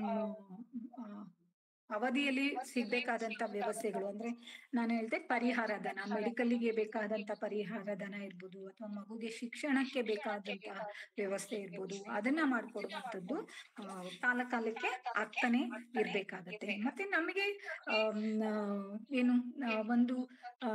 ಆ, ಅವಧಿಯಲ್ಲಿ ಸಿಗ್ಬೇಕಾದಂತ ವ್ಯವಸ್ಥೆಗಳು ಅಂದ್ರೆ ನಾನು ಹೇಳ್ದೆ ಪರಿಹಾರ ಧನ, ಮೆಡಿಕಲ್ಗೆ ಬೇಕಾದಂತ ಪರಿಹಾರ ಧನ ಇರ್ಬೋದು, ಅಥವಾ ಮಗುಗೆ ಶಿಕ್ಷಣಕ್ಕೆ ಬೇಕಾದಂತಹ ವ್ಯವಸ್ಥೆ ಇರ್ಬೋದು, ಅದನ್ನ ಮಾಡ್ಕೊಡುವಂಥದ್ದು ಕಾಲಕ್ಕೆ ಆಗ್ತಾನೆ ಇರ್ಬೇಕಾಗತ್ತೆ. ಮತ್ತೆ ನಮಗೆ ಏನು ಒಂದು ಆ,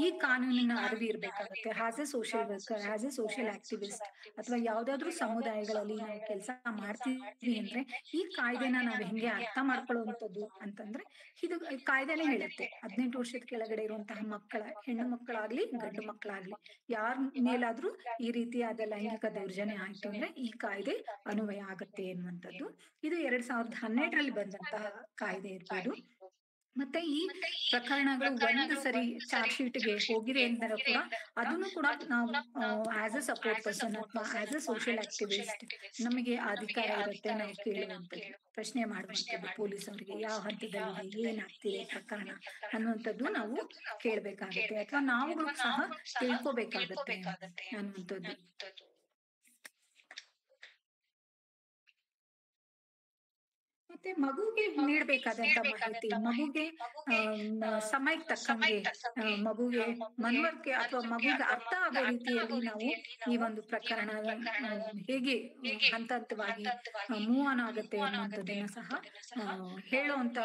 ಈ ಕಾನೂನಿನ ಅರಿವು ಇರ್ಬೇಕಾಗತ್ತೆ. As a social worker, as a social activist, ಅಥವಾ ಯಾವ್ದಾದ್ರು ಸಮುದಾಯಗಳಲ್ಲಿ ನಾವು ಕೆಲಸ ಮಾಡ್ತೀವಿ ಅಂದ್ರೆ ಈ ಕಾಯ್ದೆನ ನಾವ್ ಹೆಂಗೆ ಅರ್ಥ ಮಾಡ್ಕೊಳ್ಳುವಂಥದ್ದು ಅಂತಂದ್ರೆ, ಇದು ಕಾಯ್ದೆನೇ ಹೇಳುತ್ತೆ 18 ವರ್ಷದ ಕೆಳಗಡೆ ಇರುವಂತಹ ಮಕ್ಕಳ, ಹೆಣ್ಣು ಮಕ್ಕಳಾಗ್ಲಿ ಗಂಡು ಮಕ್ಕಳಾಗ್ಲಿ, ಯಾರ ಮೇಲಾದ್ರೂ ಈ ರೀತಿಯಾದ ಲೈಂಗಿಕ ದೌರ್ಜನ್ಯ ಆಯ್ತು ಅಂದ್ರೆ ಈ ಕಾಯ್ದೆ ಅನ್ವಯ ಆಗತ್ತೆ ಅನ್ನುವಂಥದ್ದು. ಇದು 2012ರಲ್ಲಿ ಬಂದಂತಹ ಕಾಯ್ದೆ ಇರ್ಬೋದು. ಮತ್ತೆ ಈ ಪ್ರಕರಣಗಳು ಒಂದು ಸರಿ ಚಾರ್ಜ್ ಶೀಟ್ಗೆ ಹೋಗಿದೆ ಅಂದರೆ ಕೂಡ ಅದನ್ನು ಕೂಡ ನಾವು ಆಸ್ ಎ ಸಪೋರ್ಟ್ ಪರ್ಸನ್ ಅಥವಾ ಆಸ್ ಎ ಸೋಷಿಯಲ್ ಆಕ್ಟಿವಿಸ್ಟ್ ನಮಗೆ ಅಧಿಕಾರ ಇರುತ್ತೆ. ನಾವು ಕೇಳುವಂಥದ್ದು, ಪ್ರಶ್ನೆ ಮಾಡುವಂಥದ್ದು ಪೊಲೀಸ್ ಅವರಿಗೆ, ಯಾವ ಹಂತದಲ್ಲಿ ಏನಾಗ್ತಿದೆ ಪ್ರಕರಣ ಅನ್ನುವಂಥದ್ದು ನಾವು ಕೇಳ್ಬೇಕಾಗತ್ತೆ, ಅಥವಾ ನಾವುಗಳು ಸಹ ತಿಳ್ಕೊಬೇಕಾಗತ್ತೆ ಅನ್ನುವಂಥದ್ದು. ಮತ್ತೆ ಮಗುಗೆ ನೀಡಬೇಕಾದಂತ ಮಾಹಿತಿ, ಮಗುಗೆ ಸಮಯಕ್ಕೆ ತಕ್ಕಂಗೆ ಮಗುಗೆ ಮನವರಿಕೆ ಅಥವಾ ಮಗುಗೆ ಅರ್ಥ ಆಗೋ ರೀತಿಯಲ್ಲಿ ನಾವು ಈ ಒಂದು ಪ್ರಕರಣ ಹೇಗೆ ಹಂತ ಹಂತವಾಗಿ ಮೂವ್ ಆನ್ ಆಗುತ್ತೆ ಅನ್ನುವಂಥದ್ದನ್ನ ಸಹ ಹೇಳುವಂತ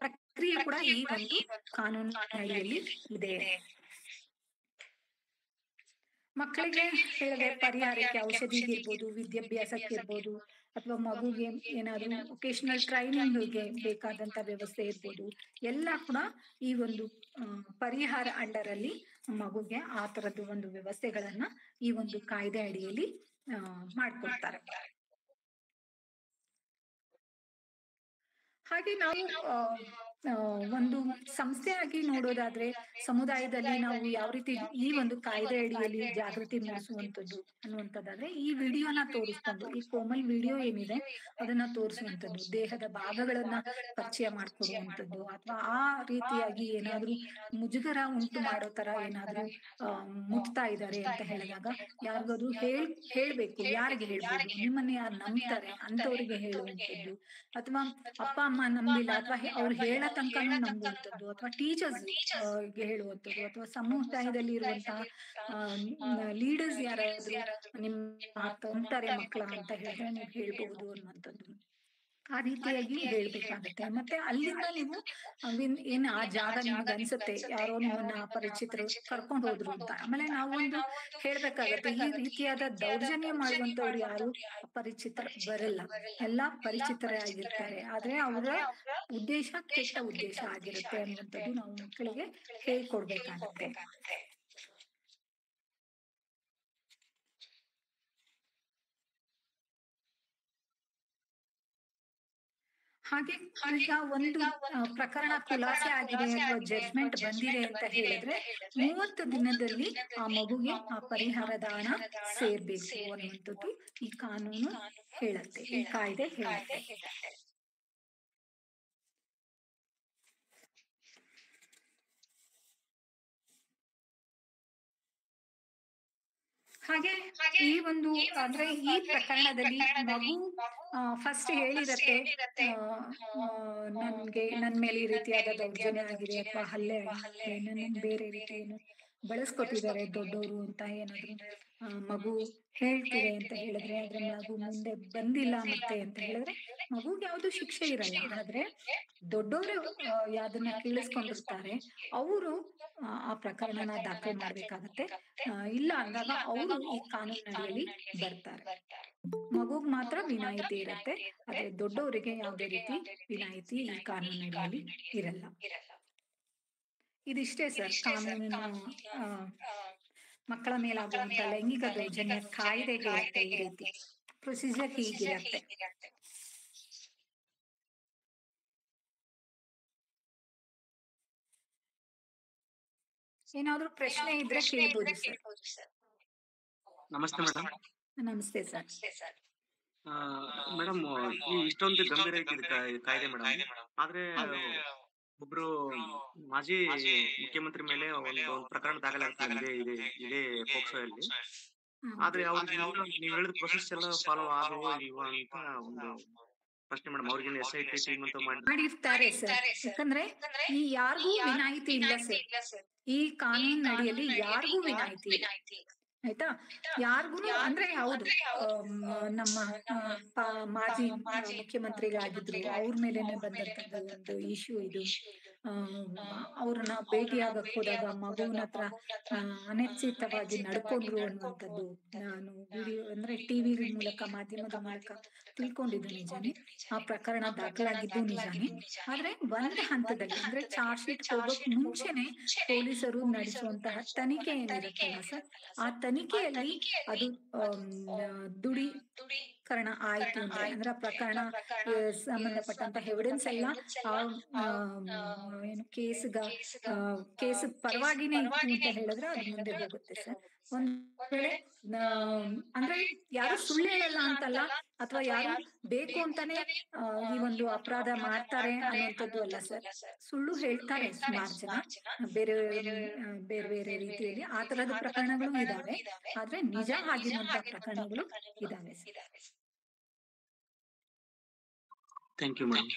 ಪ್ರಕ್ರಿಯೆ ಕೂಡ ಈ ಒಂದು ಕಾನೂನು ಅಡಿಯಲ್ಲಿ ಇದೆ. ಮಕ್ಕಳಿಗೆ ಹೇಳಿದೆ ಪರಿಹಾರಕ್ಕೆ ಔಷಧಿಗೆ ಇರ್ಬೋದು, ವಿದ್ಯಾಭ್ಯಾಸಕ್ಕೆ ಇರ್ಬೋದು, ಅಥವಾ ಮಗುಗೆ ಏನಾದ್ರು ವೊಕೇಶನಲ್ ಟ್ರೈನಿಂಗ್ಗೆ ಬೇಕಾದಂತ ವ್ಯವಸ್ಥೆ ಇರ್ಬೋದು, ಎಲ್ಲ ಕೂಡ ಈ ಒಂದು ಪರಿಹಾರ ಅಂಡರ್ ಅಲ್ಲಿ ಮಗುಗೆ ಆ ತರದ್ದು ಒಂದು ವ್ಯವಸ್ಥೆಗಳನ್ನ ಈ ಒಂದು ಕಾಯ್ದೆ ಅಡಿಯಲ್ಲಿ ಮಾಡ್ಕೊಡ್ತಾರೆ. ಹಾಗೆ ನಾವು ಒಂದು ಸಂಸ್ಥೆಯಾಗಿ ನೋಡೋದಾದ್ರೆ ಸಮುದಾಯದಲ್ಲಿ ನಾವು ಯಾವ ರೀತಿ ಈ ಒಂದು ಕಾಯ್ದೆ ಅಡಿಯಲ್ಲಿ ಜಾಗೃತಿ ಮೂಡಿಸುವಂತದ್ದು ಅನ್ನುವಂಥದ್ದಾದ್ರೆ, ಈ ವಿಡಿಯೋನ ತೋರಿಸ್ಕೊಂಡು, ಈ ಕೋಮಲ್ ವಿಡಿಯೋ ಏನಿದೆ ಅದನ್ನ ತೋರಿಸುವಂಥದ್ದು, ದೇಹದ ಭಾಗಗಳನ್ನ ಪರಿಚಯ ಮಾಡ್ಕೊಡುವಂಥದ್ದು, ಅಥವಾ ಆ ರೀತಿಯಾಗಿ ಏನಾದ್ರೂ ಮುಜುಗರ ಉಂಟು ಮಾಡೋ ತರ ಏನಾದ್ರೂ ಮುಟ್ತಾ ಇದ್ದಾರೆ ಅಂತ ಹೇಳಿದಾಗ ಯಾರಿಗಾದ್ರೂ ಹೇಳ್ಬೇಕು, ಯಾರಿಗೆ ಹೇಳ್ಬೋದು, ನಿಮ್ಮನ್ನ ಯಾರು ನಂಬ್ತಾರೆ ಅಂತವ್ರಿಗೆ ಹೇಳುವಂಥದ್ದು, ಅಥವಾ ಅಪ್ಪ ಅಮ್ಮ ನಂಬಿಲ್ಲ ಅಥವಾ ಅವ್ರು ಹೇಳ ತನಕನೂ ನಂಬುವಂಥದ್ದು, ಅಥವಾ ಟೀಚರ್ಸ್ ಗೆ ಹೇಳುವಂಥದ್ದು, ಅಥವಾ ಸಮುದಾಯದಲ್ಲಿ ಇರುವಂತಹ ಲೀಡರ್ಸ್ ಯಾರಾದ್ರೂ ನಿಮ್ ಅಂತಾರೆ ಮಕ್ಕಳ ಅಂತ ಹೇಳಿದ್ರೆ ನೀವು ಹೇಳ್ಬಹುದು ಅನ್ನುವಂಥದ್ದು. ಆ ರೀತಿಯಾಗಿ ಹೇಳ್ಬೇಕಾಗತ್ತೆ. ಮತ್ತೆ ಅಲ್ಲಿಂದ ನೀವು ಏನ್ ಆ ಜಾಗ ನಿಮ್ಗೆ ಅನ್ಸುತ್ತೆ ಯಾರೋ ನಿಮ್ಮನ್ನ ಅಪರಿಚಿತರು ಕರ್ಕೊಂಡು ಹೋದ್ರು ಅಂತ, ಆಮೇಲೆ ನಾವೊಂದು ಹೇಳ್ಬೇಕಾಗತ್ತೆ, ಈ ರೀತಿಯಾದ ದೌರ್ಜನ್ಯ ಮಾಡುವಂತವ್ರು ಯಾರು ಅಪರಿಚಿತರು ಬರಲ್ಲ, ಎಲ್ಲಾ ಪರಿಚಿತರೇ ಆಗಿರ್ತಾರೆ, ಆದ್ರೆ ಅವರ ಉದ್ದೇಶ ಕೆಟ್ಟ ಉದ್ದೇಶ ಆಗಿರುತ್ತೆ ಅನ್ನುವಂಥದ್ದು ನಾವು ಮಕ್ಕಳಿಗೆ ಹೇಳ್ಕೊಡ್ಬೇಕಾಗತ್ತೆ. ಹಾಗೆ ಈಗ ಒಂದು ಪ್ರಕರಣ ಖುಲಾಸೆ ಆಗಿದೆ ಅಥವಾ ಜಡ್ಜ್ಮೆಂಟ್ ಬಂದಿದೆ ಅಂತ ಹೇಳಿದ್ರೆ 30 ದಿನದಲ್ಲಿ ಆ ಮಗುಗೆ ಆ ಪರಿಹಾರದ ಹಣ ಸೇರ್ಬೇಕು ಅನ್ನುವಂಥದ್ದು ಈ ಕಾನೂನು ಹೇಳುತ್ತೆ, ಈ ಕಾಯ್ದೆ ಹೇಳುತ್ತೆ. ಹಾಗೆ ಈ ಒಂದು ಅಂದ್ರೆ ಈ ಪ್ರಕರಣದಲ್ಲಿ ಮಗು ಫಸ್ಟ್ ಹೇಳಿರತ್ತೆ, ನನ್ ಮೇಲೆ ಈ ರೀತಿಯಾದ ದೌರ್ಜನ್ಯ ಆಗಿದೆ ಅಥವಾ ಹಲ್ಲೆ ಆಗಿದೆ, ನನ್ನ ಬೇರೆ ರೀತಿ ಏನು ಬಳಸ್ಕೊತಿದ್ದಾರೆ ದೊಡ್ಡವರು ಅಂತ ಏನಾದ್ರು ಮಗು ಹೇಳ್ತಿದೆ ಅಂತ ಹೇಳಿದ್ರೆ, ಆದ್ರೆ ಮಗು ಮುಂದೆ ಬಂದಿಲ್ಲ ಮತ್ತೆ ಅಂತ ಹೇಳಿದ್ರೆ ಮಗುಗೆ ಯಾವ್ದು ಶಿಕ್ಷೆ ಇರಲ್ಲ. ಆದ್ರೆ ದೊಡ್ಡವರು ಯಾವ್ದನ್ನ ಕೇಳಿಸ್ಕೊಂಡಿರ್ತಾರೆ ಅವರು ಆ ಪ್ರಕರಣನ ದಾಖಲೆ ಮಾಡ್ಬೇಕಾಗತ್ತೆ. ಇಲ್ಲ ಅಂದಾಗ ಅವರು ಈ ಕಾನೂನಿನಡಿಯಲ್ಲಿ ಬರ್ತಾರೆ. ಮಗುಗ್ ಮಾತ್ರ ವಿನಾಯಿತಿ ಇರತ್ತೆ, ಆದ್ರೆ ದೊಡ್ಡವರಿಗೆ ಯಾವುದೇ ರೀತಿ ವಿನಾಯಿತಿ ಈ ಕಾನೂನಿನಡಿಯಲ್ಲಿ ಇರಲ್ಲ. ಇದಿಷ್ಟೇ ಸರ್ ಕಾನೂನಿನ ಮಕ್ಕಳ ಮೇಲಾಗುವಂತ ಲೈಂಗಿಕ ದೌರ್ಜನ್ಯ ಕಾಯ್ದೆ ಹೇಳುತ್ತೆ. ಈ ರೀತಿ ಪ್ರೊಸೀಜರ್ ಹೀಗಿರತ್ತೆ. ಏನಾದ್ರೂ ಪ್ರಶ್ನೆ ಇದ್ರೆ ಕೇಳ್ಬೋದು ಸರ್. ನಮಸ್ತೆ ಮೇಡಮ್. ನಮಸ್ತೆ ಸರ್. ಮೇಡಮ್, ಈ ಇಷ್ಟೊಂದು ಗಂಭೀರ ಐತಿ ಕಾಯ್ದೆ ಮೇಡಮ್. ಆದ್ರೆ ಒಬ್ರು ಮಾಜಿ ಮುಖ್ಯಮಂತ್ರಿ ಮೇಲೆ ಒಂದು ಪ್ರಕರಣ ದಾಖಲಾಗ್ತದೆ ಇದೇ ಪೋಕ್ಸೋ ಅಲ್ಲಿ. ಆದ್ರೆ ಅವ್ರಿಗೆ ನೀವ್ ಹೇಳಿದ ಪ್ರೊಸೆಸ್ ಎಲ್ಲ ಫಾಲೋ ಆದವೋ ಇಲ್ವಾ ಅಂತ ಒಂದು ಪ್ರಶ್ನೆ ಮೇಡಮ್. ಅವ್ರಿಗೆ SIT ಟೀಮ್ ಅಂತ ಮಾಡಿರ್ತಾರೆ ಸರ್. ಯಾಕಂದ್ರೆ ಈ ಯಾರಿಗೂ ವಿನಾಯಿತಿ ಇಲ್ಲ ಸರ್. ಈ ಕಾನೂನು ಅಡಿಯಲ್ಲಿ ಯಾರಿಗೂ ವಿನಾಯಿತಿ ಇಲ್ಲ, ಆಯ್ತಾ? ಯಾರಿಗೂ ಅಂದ್ರೆ ಹೌದು, ನಮ್ಮ ಮಾಜಿ ಮುಖ್ಯಮಂತ್ರಿಗಳಾಗಿದ್ರು, ಅವ್ರ ಮೇಲೆನೆ ಬಂದಂತದ್ದು ಒಂದು ಇಶ್ಯೂ ಇದು. ಅವ್ರನ್ನ ಭೇಟಿಯಾಗಕ್ ಹೋದಾಗ ಮಗುವಿನ ಹತ್ರ ಅನಿಶ್ಚಿತವಾಗಿ ನಡ್ಕೊಂಡ್ರು ಅನ್ನುವಂಥದ್ದು ನಾನು ವಿಡಿಯೋ ಅಂದ್ರೆ ಟಿವಿ ಮೂಲಕ, ಮಾಧ್ಯಮದ ಮೂಲಕ ತಿಳ್ಕೊಂಡಿದ್ದು ನಿಜಾನೇ. ಆ ಪ್ರಕರಣ ದಾಖಲಾಗಿದ್ದು ನಿಜಾನೇ. ಆದ್ರೆ ಒಂದ್ ಹಂತದಲ್ಲಿ ಅಂದ್ರೆ ಚಾರ್ಜ್ ಶೀಟ್ ಹೋಗೋಕ್ ಮುಂಚೆನೆ ಪೊಲೀಸರು ನಡೆಸುವಂತಹ ತನಿಖೆ ಏನಿರುತ್ತಲ್ಲ ಸರ್, ಆ ತನಿಖೆಯಲ್ಲಿ ಅದು ದೃಢೀಕರಣ ಆಯ್ತು ಅಂದ್ರೆ ಆ ಪ್ರಕರಣ ಸಂಬಂಧಪಟ್ಟಂತ ಎವಿಡೆನ್ಸ್ ಎಲ್ಲ ಏನು ಕೇಸ್ ಪರವಾಗಿನೇ ಇತ್ತು ಅಂತ ಹೇಳಿದ್ರೆ ಅದು ಮುಂದೆ ಹೋಗುತ್ತೆ ಸರ್. ಒಂದ್ ವೇಳೆ ಅಂದ್ರೆ ಯಾರು ಸುಳ್ಳು ಹೇಳಲ್ಲ ಅಂತಲ್ಲ, ಅಥವಾ ಯಾರು ಬೇಕು ಅಂತಾನೆ ಈ ಒಂದು ಅಪರಾಧ ಮಾಡ್ತಾರೆ ಅನ್ನುವಂಥದ್ದು ಅಲ್ಲ ಸರ್. ಸುಳ್ಳು ಹೇಳ್ತಾರೆ ಸುಮಾರು ಜನ, ಬೇರೆ ಬೇರೆ ರೀತಿಯಲ್ಲಿ ಆ ತರದ ಪ್ರಕರಣಗಳು ಇದಾವೆ. ಆದ್ರೆ ನಿಜ ಆಗಿರುವಂತಹ ಪ್ರಕರಣಗಳು ಇದಾವೆ sir. Thank you madam.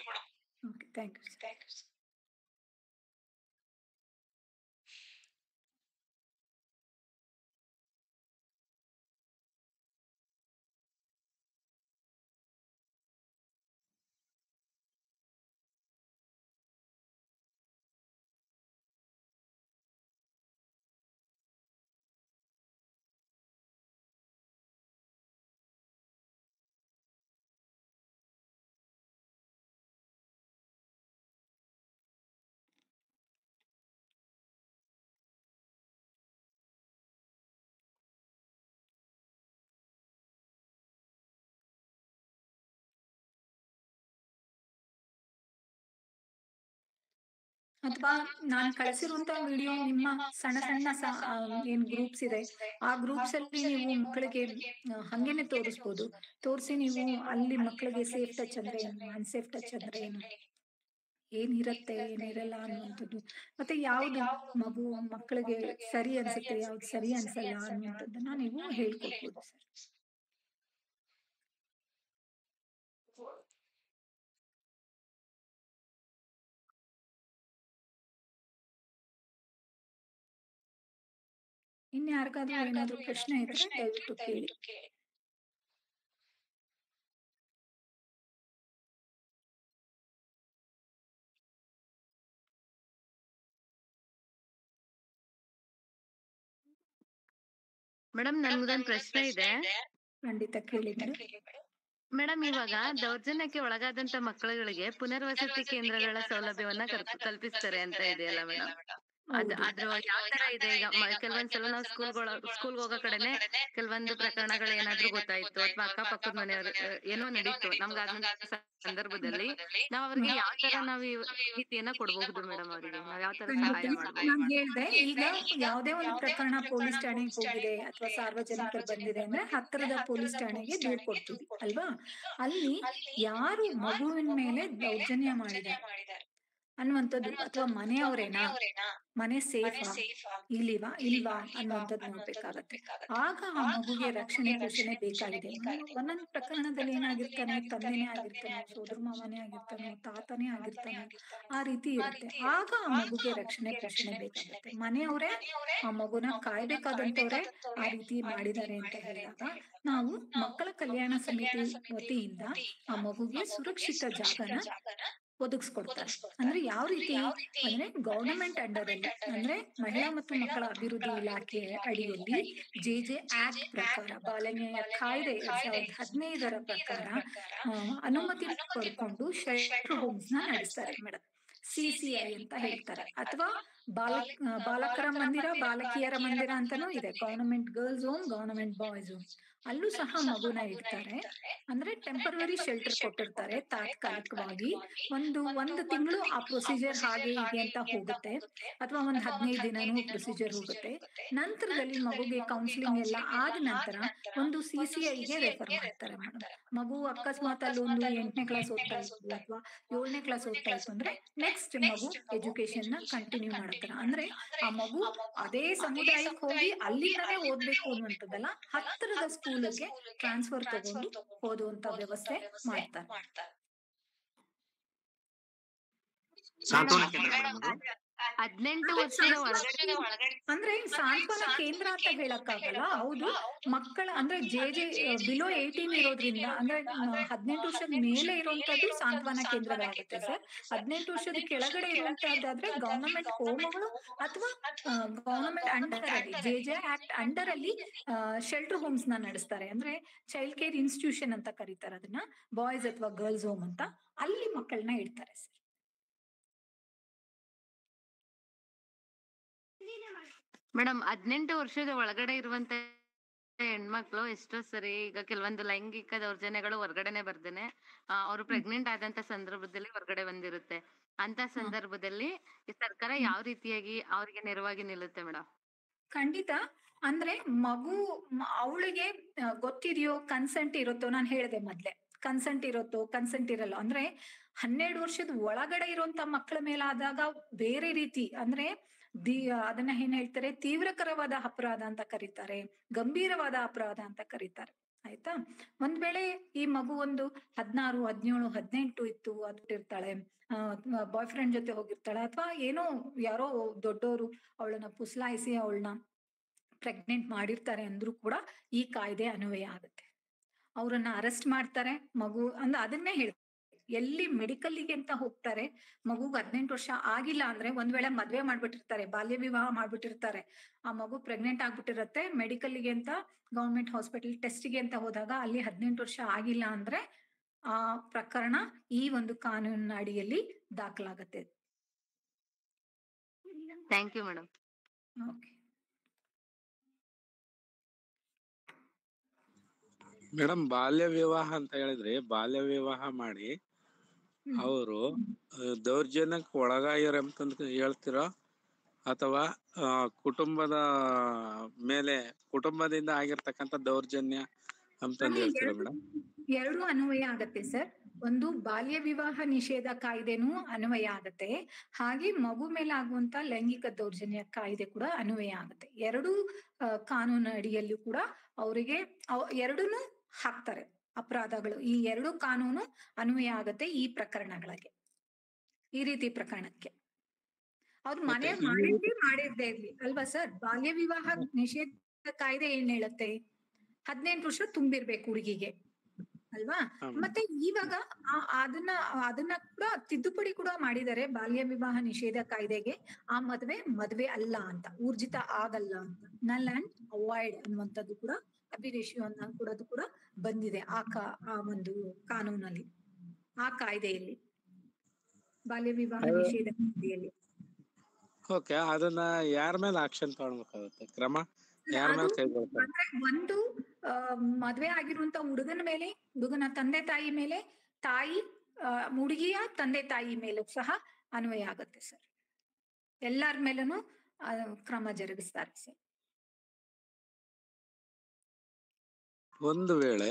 Okay, thank you sir. ಅಥವಾ ನಾನ್ ಕಳ್ಸಿರುವಂತ ವಿಡಿಯೋ ನಿಮ್ಮ ಸಣ್ಣ ಏನ್ ಗ್ರೂಪ್ಸ್ ಇದೆ, ಆ ಗ್ರೂಪ್ಸ್ ಅಲ್ಲಿ ನೀವು ಮಕ್ಕಳಿಗೆ ಹಂಗೇನೆ ತೋರಿಸ್ಬೋದು. ತೋರಿಸಿ ನೀವು ಅಲ್ಲಿ ಮಕ್ಕಳಿಗೆ ಸೇಫ್ ಟಚ್ ಅಂದ್ರೆ ಏನು, ಅನ್ಸೇಫ್ ಟಚ್ ಅಂದ್ರೆ ಏನು, ಏನಿರತ್ತೆ ಏನಿರಲ್ಲ ಅನ್ನುವಂಥದ್ದು, ಮತ್ತೆ ಯಾವ್ದು ಮಕ್ಕಳಿಗೆ ಸರಿ ಅನ್ಸುತ್ತೆ, ಯಾವ್ದು ಸರಿ ಅನ್ಸಲ್ಲ ಅನ್ನುವಂಥದ್ದನ್ನ ನೀವು ಹೇಳ್ಕೊಡ್ಬೋದು ಸರ್. ಇನ್ಯಾರಿಗಾದ್ರೂ ಏನಾದ್ರೂ ಪ್ರಶ್ನೆ ಇದ್ರೆ ದಯವಿಟ್ಟು ಕೇಳಿ. ಮೇಡಮ್, ನನ್ಗೊಂದ್ ಪ್ರಶ್ನೆ ಇದೆ. ಖಂಡಿತ ಕೇಳಿ ಮೇಡಮ್. ಮೇಡಮ್, ಇವಾಗ ದೌರ್ಜನ್ಯಕ್ಕೆ ಒಳಗಾದಂತ ಮಕ್ಕಳುಗಳಿಗೆ ಪುನರ್ವಸತಿ ಕೇಂದ್ರಗಳ ಸೌಲಭ್ಯವನ್ನ ಕಲ್ಪಿಸ್ತಾರೆ ಅಂತ ಇದೆಯಲ್ಲ ಮೇಡಮ್, ಅದ್ರ ಯಾವ ತರ ಇದೆ? ಈಗ ಕೆಲವೊಂದ್ಸಲ ನಾವು ಸ್ಕೂಲ್ ಹೋಗೋ ಕಡೆನೆ ಕೆಲವೊಂದು ಪ್ರಕರಣಗಳು ಏನಾದ್ರೂ ಗೊತ್ತಾಯ್ತು, ಅಥವಾ ಅಕ್ಕಪಕ್ಕದ ಮನೆಯವ್ರು ಏನೋ ನಡೀತು, ನಮ್ಗೆ ಆದಂತ ಸಂದರ್ಭದಲ್ಲಿ ನಾವ್ ಅವ್ರಿಗೆ ಯಾವ ತರ ನಾವ್ ಈ ರೀತಿಯನ್ನ ಕೊಡ್ಬಹುದು ಮೇಡಮ್? ಅವ್ರಿಗೆ ನಾವ್ ಯಾವ ತರ ಸಹಾಯ ಮಾಡ್ಬೋದು? ನಾನ್ ಹೇಳ್ದೆ, ಈಗ ಯಾವ್ದೇ ಒಂದು ಪ್ರಕರಣ ಪೊಲೀಸ್ ಠಾಣೆಗೆ ಹೋಗಿದೆ ಅಥವಾ ಸಾರ್ವಜನಿಕರು ಬಂದಿದೆ ಅಂದ್ರೆ ಹತ್ತಿರದ ಪೊಲೀಸ್ ಠಾಣೆಗೆ ದೂರು ಕೊಡ್ತೀವಿ ಅಲ್ವಾ? ಅಲ್ಲಿ ಯಾರು ಮಗುವಿನ ಮೇಲೆ ದೌರ್ಜನ್ಯ ಮಾಡಿದ್ದಾರೆ ಅನ್ನುವಂಥದ್ದು, ಅಥವಾ ಮನೆಯವರೇನಾ, ಮನೆ ಸೇಫಾ ಇಲ್ವಾ ಅನ್ನುವಂಥದ್ದು ನೋಡ್ಬೇಕಾಗತ್ತೆ. ಆಗ ಆ ಮಗುಗೆ ರಕ್ಷಣೆ ಪೋಷಣೆ ಬೇಕಾಗಿದೆ. ಒಂದೊಂದು ಪ್ರಕರಣದಲ್ಲಿ ಏನಾಗಿರ್ತಾನೆ, ತಂದೆನೇ ಆಗಿರ್ತಾನೆ, ಸೋದರ ಮಾವನೇ ಆಗಿರ್ತಾನೆ, ತಾತನೇ ಆಗಿರ್ತಾನೆ, ಆ ರೀತಿ ಇರುತ್ತೆ. ಆಗ ಆ ಮಗುಗೆ ರಕ್ಷಣೆ ಪೋಷಣೆ ಬೇಕಾಗುತ್ತೆ. ಮನೆಯವರೇ ಆ ಮಗುನ ಕಾಯ್ಬೇಕಾದಂತವ್ರೆ ಆ ರೀತಿ ಮಾಡಿದ್ದಾರೆ ಅಂತ ಹೇಳಿದಾಗ ನಾವು ಮಕ್ಕಳ ಕಲ್ಯಾಣ ಸಮಿತಿ ವತಿಯಿಂದ ಆ ಮಗುಗೆ ಸುರಕ್ಷಿತ ಜಾಗನ ಒದಗಿಸ್ಕೊಡ್ತಾರೆ. ಅಂದ್ರೆ ಯಾವ ರೀತಿ ಅಂದ್ರೆ ಗವರ್ನಮೆಂಟ್ ಅಂಡರ್ ಅಲ್ಲಿ, ಅಂದ್ರೆ ಮಹಿಳಾ ಮತ್ತು ಮಕ್ಕಳ ಅಭಿವೃದ್ಧಿ ಇಲಾಖೆ ಅಡಿಯಲ್ಲಿ JJ ಆಕ್ಟ್ ಪ್ರಕಾರ, ಬಾಲನ್ಯಾಯ ಕಾಯ್ದೆ 2015 ಪ್ರಕಾರ ಅನುಮತಿ ಪಡ್ಕೊಂಡು ಶೆಲ್ಟರ್ ಹೋಮ್ಸ್ ನ ನಡೆಸ್ತಾರೆ ಮೇಡಮ್. CCI ಅಂತ ಹೇಳ್ತಾರೆ. ಅಥವಾ ಬಾಲಕರ ಮಂದಿರ, ಬಾಲಕಿಯರ ಮಂದಿರ ಅಂತಾನೂ ಇದೆ. Government girls home, government boys home. ಅಲ್ಲೂ ಸಹ ಮಗುನ ಇಡ್ತಾರೆ. ಅಂದ್ರೆ ಟೆಂಪರರಿ ಶೆಲ್ಟರ್ ಕೊಟ್ಟಿರ್ತಾರೆ ತಾತ್ಕಾಲಿಕವಾಗಿ. ಒಂದು ತಿಂಗಳು ಆ ಪ್ರೊಸೀಜರ್ ಹಾಗೆ ಹೀಗೆ ಅಂತ ಹೋಗುತ್ತೆ, ಅಥವಾ ಒಂದ್ 15 ದಿನನೂ ಪ್ರೊಸೀಜರ್ ಹೋಗುತ್ತೆ. ನಂತರದಲ್ಲಿ ಮಗುಗೆ ಕೌನ್ಸಿಲಿಂಗ್ ಎಲ್ಲ ಆದ ನಂತರ ಒಂದು CCIಗೆ ರೆಫರ್ ಮಾಡ್ತಾರೆ ಮೇಡಮ್. ಮಗು ಅಕಸ್ಮಾತ್ ಅಲ್ಲಿ ಒಂದು 8ನೇ ಕ್ಲಾಸ್ ಓದ್ತಾ ಇತ್ತು ಅಥವಾ 7ನೇ ಕ್ಲಾಸ್ ಓದ್ತಾ ಇತ್ತು ಅಂದ್ರೆ ನೆಕ್ಸ್ಟ್ ಮಗು ಎಜುಕೇಶನ್ ನ ಕಂಟಿನ್ಯೂ ಮಾಡತ್ತಾರ. ಅಂದ್ರೆ ಆ ಮಗು ಅದೇ ಸಮುದಾಯಕ್ಕೆ ಹೋಗಿ ಅಲ್ಲಿಂದಾನೇ ಓದ್ಬೇಕು ಅನ್ನುವಂಥದ್ದಲ್ಲ, ಹತ್ತಿರದ ಸ್ಕೂಲ್ಗೆ ಟ್ರಾನ್ಸ್ಫರ್ ತಗೊಂಡು ಓದುವಂತ ವ್ಯವಸ್ಥೆ ಮಾಡ್ತಾರೆ. ಸಾಂತ್ವನ ಕೇಂದ್ರ ಮೇಡಮ್ ಅದು. 18 ವರ್ಷದ ಒಳಗಡೆ ಅಂದ್ರೆ ಸಾಂತ್ವನ ಕೇಂದ್ರ ಅಂತ ಹೇಳಕ್ಕಾಗಲ್ಲ. ಹೌದು, ಮಕ್ಕಳ ಅಂದ್ರೆ ಜೆ ಬಿಲೋ 18 ಇರೋದ್ರಿಂದ, ಅಂದ್ರೆ 18 ವರ್ಷದ ಮೇಲೆ ಇರುವಂತದ್ದು ಸಾಂತ್ವನ ಕೇಂದ್ರಗಳಾಗುತ್ತೆ ಸರ್. 18 ವರ್ಷದ ಕೆಳಗಡೆ ಇರುವಂತಹದ್ದಾದ್ರೆ ಗವರ್ನಮೆಂಟ್ ಹೋಮ್ಗಳು ಅಥವಾ ಗವರ್ನಮೆಂಟ್ ಅಂಡರ್ ಅಲ್ಲಿ ಜೆ ಆಕ್ಟ್ ಅಂಡರ್ ಅಲ್ಲಿ ಶೆಲ್ಟರ್ ಹೋಮ್ಸ್ ನ ನಡೆಸ್ತಾರೆ. ಅಂದ್ರೆ ಚೈಲ್ಡ್ ಕೇರ್ ಇನ್ಸ್ಟಿಟ್ಯೂಷನ್ ಅಂತ ಕರೀತಾರೆ ಅದನ್ನ, ಬಾಯ್ಸ್ ಅಥವಾ ಗರ್ಲ್ಸ್ ಹೋಮ್ ಅಂತ. ಅಲ್ಲಿ ಮಕ್ಕಳನ್ನ ಇಡ್ತಾರೆ ಸರ್. ಮೇಡಮ್ 18 ವರ್ಷದ ಒಳಗಡೆ ಇರುವಂತ ಹೆಣ್ಮಕ್ಳು ಎಷ್ಟೋ ಸರಿ ಈಗ ಕೆಲವೊಂದು ಲೈಂಗಿಕ ದೌರ್ಜನ್ಯಗಳು ಹೊರಗಡೆನೆ ಬರ್ದೇನೆ ಅವರು ಪ್ರೆಗ್ನೆಂಟ್ ಆದಂತ ಸಂದರ್ಭದಲ್ಲಿ ಹೊರಗಡೆ ಬಂದಿರುತ್ತೆ. ಅಂತ ಸಂದರ್ಭದಲ್ಲಿ ಈ ಸರ್ಕಾರ ಯಾವ ರೀತಿಯಾಗಿ ಅವ್ರಿಗೆ ನೆರವಾಗಿ ನಿಲ್ಲುತ್ತೆ ಮೇಡಮ್? ಖಂಡಿತ. ಅಂದ್ರೆ ಮಗು ಅವಳಿಗೆ ಗೊತ್ತಿದೆಯೋ ಕನ್ಸೆಂಟ್ ಇರುತ್ತೋ, ನಾನು ಹೇಳಿದೆ ಮೊದ್ಲೆ, ಕನ್ಸೆಂಟ್ ಇರುತ್ತೋ ಕನ್ಸೆಂಟ್ ಇರಲ್ಲ. ಅಂದ್ರೆ 12 ವರ್ಷದ ಒಳಗಡೆ ಇರುವಂತ ಮಕ್ಕಳ ಮೇಲಾದಾಗ ಬೇರೆ ರೀತಿ, ಅಂದ್ರೆ ಅದನ್ನ ಏನ್ ಹೇಳ್ತಾರೆ, ತೀವ್ರಕರವಾದ ಅಪರಾಧ ಅಂತ ಕರೀತಾರೆ, ಗಂಭೀರವಾದ ಅಪರಾಧ ಅಂತ ಕರೀತಾರೆ. ಆಯ್ತಾ. ಒಂದ್ ವೇಳೆ ಈ ಮಗು ಒಂದು 16, 17, 18 ಇತ್ತು, ಇರ್ತಾಳೆ, ಬಾಯ್ ಫ್ರೆಂಡ್ ಜೊತೆ ಹೋಗಿರ್ತಾಳೆ, ಅಥವಾ ಏನೋ ಯಾರೋ ದೊಡ್ಡವರು ಅವಳನ್ನ ಪುಸ್ಲಾಯಿಸಿ ಅವಳನ್ನ ಪ್ರೆಗ್ನೆಂಟ್ ಮಾಡಿರ್ತಾರೆ ಅಂದ್ರೂ ಕೂಡ ಈ ಕಾಯ್ದೆ ಅನ್ವಯ ಆಗುತ್ತೆ. ಅವ್ರನ್ನ ಅರೆಸ್ಟ್ ಮಾಡ್ತಾರೆ. ಮಗು ಅಂದ್ರೆ ಅದನ್ನೇ ಹೇಳ್ತಾರೆ, ಎಲ್ಲಿ ಮೆಡಿಕಲ್ಗೆ ಅಂತ ಹೋಗ್ತಾರೆ, ಮಗುಗ್ 18 ವರ್ಷ ಆಗಿಲ್ಲ ಅಂದ್ರೆ, ಒಂದ್ ವೇಳೆ ಮದ್ವೆ ಮಾಡ್ಬಿಟ್ಟಿರ್ತಾರೆ, ಬಾಲ್ಯ ವಿವಾಹ ಮಾಡ್ಬಿಟ್ಟಿರ್ತಾರೆ, ಆ ಮಗು ಪ್ರೆಗ್ನೆಂಟ್ ಆಗ್ಬಿಟ್ಟಿರತ್ತೆ, ಮೆಡಿಕಲ್ಗೆ ಅಂತ ಗವರ್ಮೆಂಟ್ ಹಾಸ್ಪಿಟಲ್ ಟೆಸ್ಟ್ಗೆ ಅಂತ ಹೋದಾಗ ಅಲ್ಲಿ 18 ವರ್ಷ ಆಗಿಲ್ಲ ಅಂದ್ರೆ ಆ ಪ್ರಕರಣ ಈ ಒಂದು ಕಾನೂನಿನ ಅಡಿಯಲ್ಲಿ ದಾಖಲಾಗತ್ತೆ. Thank you madam. Okay madam, ಬಾಲ್ಯ ವಿವಾಹ ಅಂತ ಹೇಳಿದ್ರೆ ಬಾಲ್ಯ ವಿವಾಹ ಮಾಡಿ ಅವರು ದೌರ್ಜನ್ಯಕ್ಕೆ ಒಳಗಾಗಿರಂತ ಹೇಳ್ತಿರೋ, ಅಥವಾ ಕುಟುಂಬದ ಮೇಲೆ ಕುಟುಂಬದಿಂದ ಆಗಿರ್ತಕ್ಕಂಥ ದೌರ್ಜನ್ಯ ಅಂತಂದು ಹೇಳ್ತೀರಾ ಮೇಡಮ್? ಎರಡು ಅನ್ವಯ ಆಗತ್ತೆ ಸರ್. ಒಂದು ಬಾಲ್ಯ ವಿವಾಹ ನಿಷೇಧ ಕಾಯ್ದೆನೂ ಅನ್ವಯ ಆಗತ್ತೆ, ಹಾಗೆ ಮಗು ಮೇಲೆ ಆಗುವಂತ ಲೈಂಗಿಕ ದೌರ್ಜನ್ಯ ಕಾಯ್ದೆ ಕೂಡ ಅನ್ವಯ ಆಗತ್ತೆ. ಎರಡು ಕಾನೂನು ಅಡಿಯಲ್ಲೂ ಕೂಡ ಅವರಿಗೆ ಎರಡೂನು ಹಾಕ್ತಾರೆ ಅಪರಾಧಗಳು. ಈ ಎರಡು ಕಾನೂನು ಅನ್ವಯ ಆಗತ್ತೆ ಈ ಪ್ರಕರಣಗಳಿಗೆ, ಈ ರೀತಿ ಪ್ರಕರಣಕ್ಕೆ. ಅವ್ರು ಮನೆ ಮಾಡಿರ್ದೇ ಇರ್ಲಿ ಅಲ್ವಾ ಸರ್. ಬಾಲ್ಯ ವಿವಾಹ ನಿಷೇಧ ಕಾಯ್ದೆ ಏನ್ ಹೇಳುತ್ತೆ, 18 ವರ್ಷ ತುಂಬಿರ್ಬೇಕು ಹುಡುಗಿಗೆ ಅಲ್ವಾ. ಮತ್ತೆ ಇವಾಗ ಅದನ್ನ ಕೂಡ ತಿದ್ದುಪಡಿ ಕೂಡ ಮಾಡಿದ್ದಾರೆ ಬಾಲ್ಯ ವಿವಾಹ ನಿಷೇಧ ಕಾಯ್ದೆಗೆ. ಆ ಮದ್ವೆ ಅಲ್ಲ ಅಂತ, ಊರ್ಜಿತ ಆಗಲ್ಲ ಅಂತ, ನಲ್ ಅಂಡ್ ಅವಾಯ್ಡ್ ಅನ್ನುವಂಥದ್ದು ಕೂಡ ಅಭಿರೇಷಿಯೋ ಅನ್ನ ಕೊಡೋದು ಕೂಡ ಬಂದಿದೆ ಆ ಒಂದು ಕಾನೂನಲ್ಲಿ, ಆ ಕಾಯ್ದೆಯಲ್ಲಿ, ಬಾಲ್ಯ ವಿವಾಹ ನಿಷೇಧ ಕಾಯ್ದೆಯಲ್ಲಿ. ಓಕೆ, ಅದನ್ನ ಯಾರ ಮೇಲೆ ಆಕ್ಷನ್ ತಗೊಳ್ಬೇಕಾಗುತ್ತೆ, ಕ್ರಮ ಯಾರ ಮೇಲೆ ಕೈಗೊಳ್ತಾರೆ? ಅಂದ್ರೆ ಒಂದು ಮದ್ವೆ ಆಗಿರುವಂತ ಹುಡುಗನ ಮೇಲೆ, ಹುಡುಗನ ತಂದೆ ತಾಯಿ ಮೇಲೆ, ಹುಡುಗಿಯ ತಂದೆ ತಾಯಿ ಮೇಲೂ ಸಹ ಅನ್ವಯ ಆಗುತ್ತೆ ಸರ್. ಎಲ್ಲರ ಮೇಲೂ ಕ್ರಮ ಜರುಗಿಸ್ತಾರೆ ಸರ್. ಒಂದು ವೇಳೆ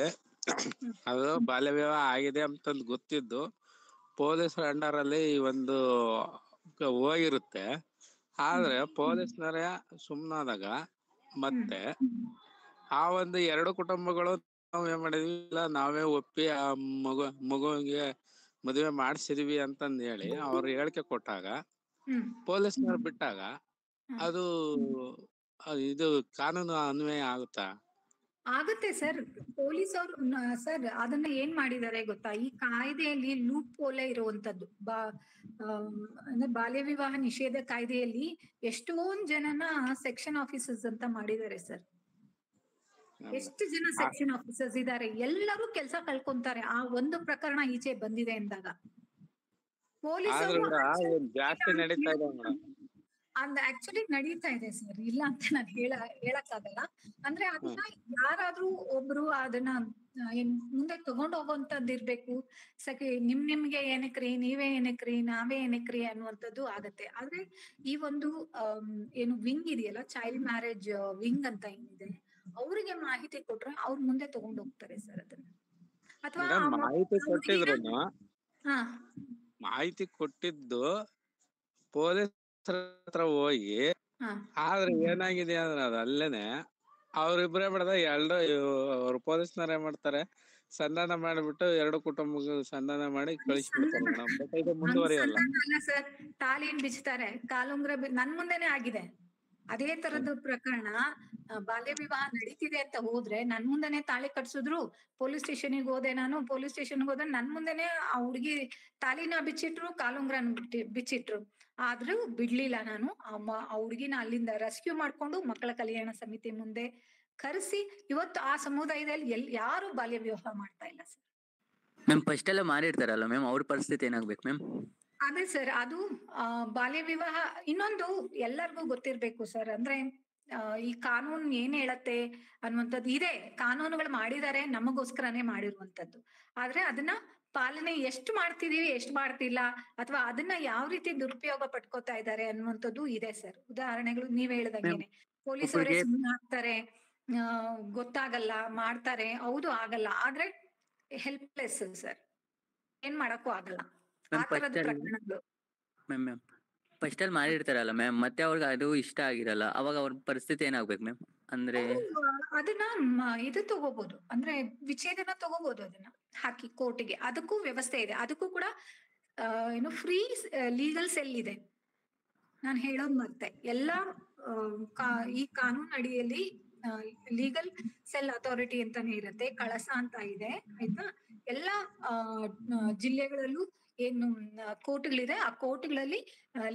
ಅದು ಬಾಲ್ಯ ವಿವಾಹ ಆಗಿದೆ ಅಂತಂದು ಗೊತ್ತಿದ್ದು ಪೊಲೀಸರ ಅಂಡರ್ ಅಲ್ಲಿ ಒಂದು ಹೋಗಿರುತ್ತೆ, ಆದ್ರೆ ಪೊಲೀಸ್ನರ ಸುಮ್ನಾದಾಗ ಮತ್ತೆ ಆ ಒಂದು ಎರಡು ಕುಟುಂಬಗಳು ನಾವ್ ಏನ್ ಮಾಡಿದ್ವಿ, ಇಲ್ಲ ನಾವೇ ಒಪ್ಪಿ ಆ ಮಗುವಿಗೆ ಮದುವೆ ಮಾಡ್ಸಿದೀವಿ ಅಂತಂದ್ ಹೇಳಿ ಅವ್ರು ಹೇಳಿಕೆ ಕೊಟ್ಟಾಗ ಪೊಲೀಸ್ನವ್ರು ಬಿಟ್ಟಾಗ ಅದು ಇದು ಕಾನೂನು ಅನ್ವಯ ಆಗುತ್ತಾ? ಆಗುತ್ತೆ ಸರ್. ಪೊಲೀಸ್ ಅವರು ಸರ್ ಅದನ್ನ ಏನ್ ಮಾಡಿದ್ದಾರೆ ಗೊತ್ತಾ, ಈ ಕಾಯ್ದೆಯಲ್ಲಿ ಲೂಪ್ ಹೋಲೆ ಇರುವಂತದ್ದು. ಅಂದ್ರೆ ಬಾಲ್ಯ ವಿವಾಹ ನಿಷೇಧ ಕಾಯ್ದೆಯಲ್ಲಿ ಎಷ್ಟೊಂದ್ ಜನನ ಸೆಕ್ಷನ್ ಆಫೀಸರ್ಸ್ ಅಂತ ಮಾಡಿದ್ದಾರೆ ಸರ್. ಎಷ್ಟು ಜನ ಸೆಕ್ಷನ್ ಆಫೀಸರ್ಸ್ ಇದ್ದಾರೆ, ಎಲ್ಲರೂ ಕೆಲಸ ಕಳ್ಕೊಂತಾರೆ ಆ ಒಂದು ಪ್ರಕರಣ ಈಚೆ ಬಂದಿದೆ ಅಂದಾಗ. ಪೊಲೀಸರು ಜಾಸ್ತಿ ನಡೀತಾ ಇದೆ ಮೇಡಮ್. ಆಕ್ಚುಲಿ ನಡೀತಾ ಇದೆ ಸರ್, ಇಲ್ಲ ಅಂತ ನಾನು ಹೇಳಕ್ಕಾಗಲ್ಲ. ಅಂದ್ರೆ ಅದನ್ನ ಯಾರಾದ್ರೂ ಒಬ್ರು ಅದನ್ನ ಮುಂದೆ ತಗೊಂಡ್ ಹೋಗುವಂತದ್ದು ಇರ್ಬೇಕು. ನಿಮ್ಗೆ ಏನಕ್ರಿ, ನೀವೇ ಏನಕ್ರಿ, ನಾವೇ ಏನಕ್ರಿ ಅನ್ನುವಂಥದ್ದು ಆಗತ್ತೆ. ಆದ್ರೆ ಈ ಒಂದು ಏನು ವಿಂಗ್ ಇದೆಯಲ್ಲ, ಚೈಲ್ಡ್ ಮ್ಯಾರೇಜ್ ವಿಂಗ್ ಅಂತ ಏನಿದೆ, ಅವ್ರಿಗೆ ಮಾಹಿತಿ ಕೊಟ್ರೆ ಅವ್ರು ಮುಂದೆ ತಗೊಂಡ್ ಹೋಗ್ತಾರೆ ಸರ್ ಅದನ್ನ. ಅಥವಾ ಮಾಹಿತಿ ಕೊಟ್ಟಿದ್ರು, ಹಾ ಮಾಹಿತಿ ಕೊಟ್ಟಿದ್ದು ಪೊಲೀಸ್ ಹತ್ರ ಹೋಗಿ, ಆದ್ರೆ ಏನಾಗಿದೆ ಅಂದ್ರೆ ಅದು ಅಲ್ಲೇನೆ ಅವ್ರಿಬ್ರೇ ಬಿಡದ ಅವ್ರ ಪೊಲೀಸ್ನವ್ರ ಏನ್ ಮಾಡ್ತಾರೆ, ಸಂಧಾನ ಮಾಡಿಬಿಟ್ಟು ಎರಡು ಕುಟುಂಬ ಸಂಧಾನ ಮಾಡಿ ಕಳಿಸ್ಬಿಡ್ತಾರೆ ಮೇಡಮ್. ಬಟ್ ಇದು ಮುಂದುವರಿಯಲ್ಲ. ಅಲ್ಲ ಸರ್, ತಾಳಿನ್ ಬಿಚ್ತಾರೆ, ಕಾಲುಂಗ್ರ ನನ್ ಮುಂದೆನೆ ಆಗಿದೆ ಅದೇ ತರದ ಪ್ರಕರಣ. ಬಾಲ್ಯ ವಿವಾಹ ನಡೀತಿದೆ ಅಂತ ಹೋದ್ರೆ ನನ್ ಮುಂದೆನೆ ತಾಳಿ ಕಟ್ಸಿದ್ರು. ಪೊಲೀಸ್ ಸ್ಟೇಷನ್ಗೆ ಹೋದೆ ನಾನು, ಪೊಲೀಸ್ ಸ್ಟೇಷನ್ಗೆ ಹೋದ್ರೆ ನನ್ ಮುಂದೆನೆ ಆ ಹುಡ್ಗಿ ತಾಲಿನ ಬಿಚ್ಚಿಟ್ರು, ಕಾಲುಂಗ್ರನ್ ಬಿಚ್ಚಿಟ್ರು. ಆದ್ರೂ ಬಿಡ್ಲಿಲ್ಲ ನಾನು. ಆ ಹುಡ್ಗಿನ ಅಲ್ಲಿಂದ ರೆಸ್ಕ್ಯೂ ಮಾಡ್ಕೊಂಡು ಮಕ್ಕಳ ಕಲ್ಯಾಣ ಸಮಿತಿ ಮುಂದೆ ಕರೆಸಿ, ಇವತ್ತು ಆ ಸಮುದಾಯದಲ್ಲಿ ಯಾರು ಬಾಲ್ಯ ವಿವಾಹ ಮಾಡ್ತಾ ಇಲ್ಲ ಸರ್. ಮ್ಯಾಮ್ ಫಸ್ಟ್ ಎಲ್ಲ ಮಾಡಿರ್ತಾರಲ್ಲ ಮ್ಯಾಮ್, ಅವ್ರ ಪರಿಸ್ಥಿತಿ ಏನಾಗ್ಬೇಕು ಮ್ಯಾಮ್? ಅದೇ ಸರ್, ಅದು ಬಾಲ್ಯ ವಿವಾಹ ಇನ್ನೊಂದು ಎಲ್ಲರಿಗೂ ಗೊತ್ತಿರ್ಬೇಕು ಸರ್. ಅಂದ್ರೆ ಈ ಕಾನೂನು ಏನ್ ಹೇಳತ್ತೆ ಅನ್ನುವಂಥದ್ದು ಇದೆ. ಕಾನೂನುಗಳು ಮಾಡಿದ್ದಾರೆ, ನಮಗೋಸ್ಕರನೇ ಮಾಡಿರುವಂತದ್ದು. ಆದ್ರೆ ಅದನ್ನ ಪಾಲನೆ ಎಷ್ಟು ಮಾಡ್ತಿದೀವಿ, ಎಷ್ಟು ಮಾಡ್ತಿಲ್ಲ, ಅಥವಾ ಅದನ್ನ ಯಾವ ರೀತಿ ದುರುಪಯೋಗ ಪಟ್ಕೋತಾ ಇದ್ದಾರೆ ಅನ್ನುವಂಥದ್ದು ಇದೆ ಸರ್. ಉದಾಹರಣೆಗಳು ನೀವ್ ಹೇಳ್ದಂಗೆನೆ, ಪೊಲೀಸರೇ ಸುಮ್ಮನೆ ಆಗ್ತಾರೆ, ಗೊತ್ತಾಗಲ್ಲ, ಮಾಡ್ತಾರೆ, ಹೌದು ಆಗಲ್ಲ, ಆದ್ರೆ ಹೆಲ್ಪ್ಲೆಸ್ ಸರ್, ಏನ್ ಮಾಡಕ್ಕೂ ಆಗಲ್ಲ ಆ ತರದ ಪ್ರಕರಣಗಳು. ಮ್ಯಾಮ್ ಫಸ್ಟ್ ಅಲ್ಲಿ ಮಾಡಿರ್ತಾರಲ್ಲ ಮ್ಯಾಮ್, ಮತ್ತೆ ಅವ್ರಿಗೆ ಅದು ಇಷ್ಟ ಆಗಿರಲ್ಲ, ಅವಾಗ ಅವ್ರ ಪರಿಸ್ಥಿತಿ ಏನಾಗ್ಬೇಕು ಮ್ಯಾಮ್? ಅಂದ್ರೆ ಅದನ್ನ ಇದು ತಗೋಬಹುದು, ಅಂದ್ರೆ ವಿಚ್ಛೇದನ ತಗೋಬಹುದು, ಅದನ್ನ ಹಾಕಿ ಕೋರ್ಟಿಗೆ. ಅದಕ್ಕೂ ವ್ಯವಸ್ಥೆ ಇದೆ, ಅದಕ್ಕೂ ಕೂಡ ಏನು ಫ್ರೀ ಲೀಗಲ್ ಸೆಲ್ ಇದೆ. ನಾನು ಹೇಳೋದ್ ಮತ್ತೆ ಎಲ್ಲಾ ಈ ಕಾನೂನು ಅಡಿಯಲ್ಲಿ ಲೀಗಲ್ ಸೆಲ್ ಅಥಾರಿಟಿ ಅಂತಾನೆ ಇರುತ್ತೆ, ಕಳಸ ಅಂತ ಇದೆ ಆಯ್ತಾ. ಎಲ್ಲಾ ಜಿಲ್ಲೆಗಳಲ್ಲೂ ಏನು ಕೋರ್ಟ್ಗಳಿದೆ, ಆ ಕೋರ್ಟ್ಗಳಲ್ಲಿ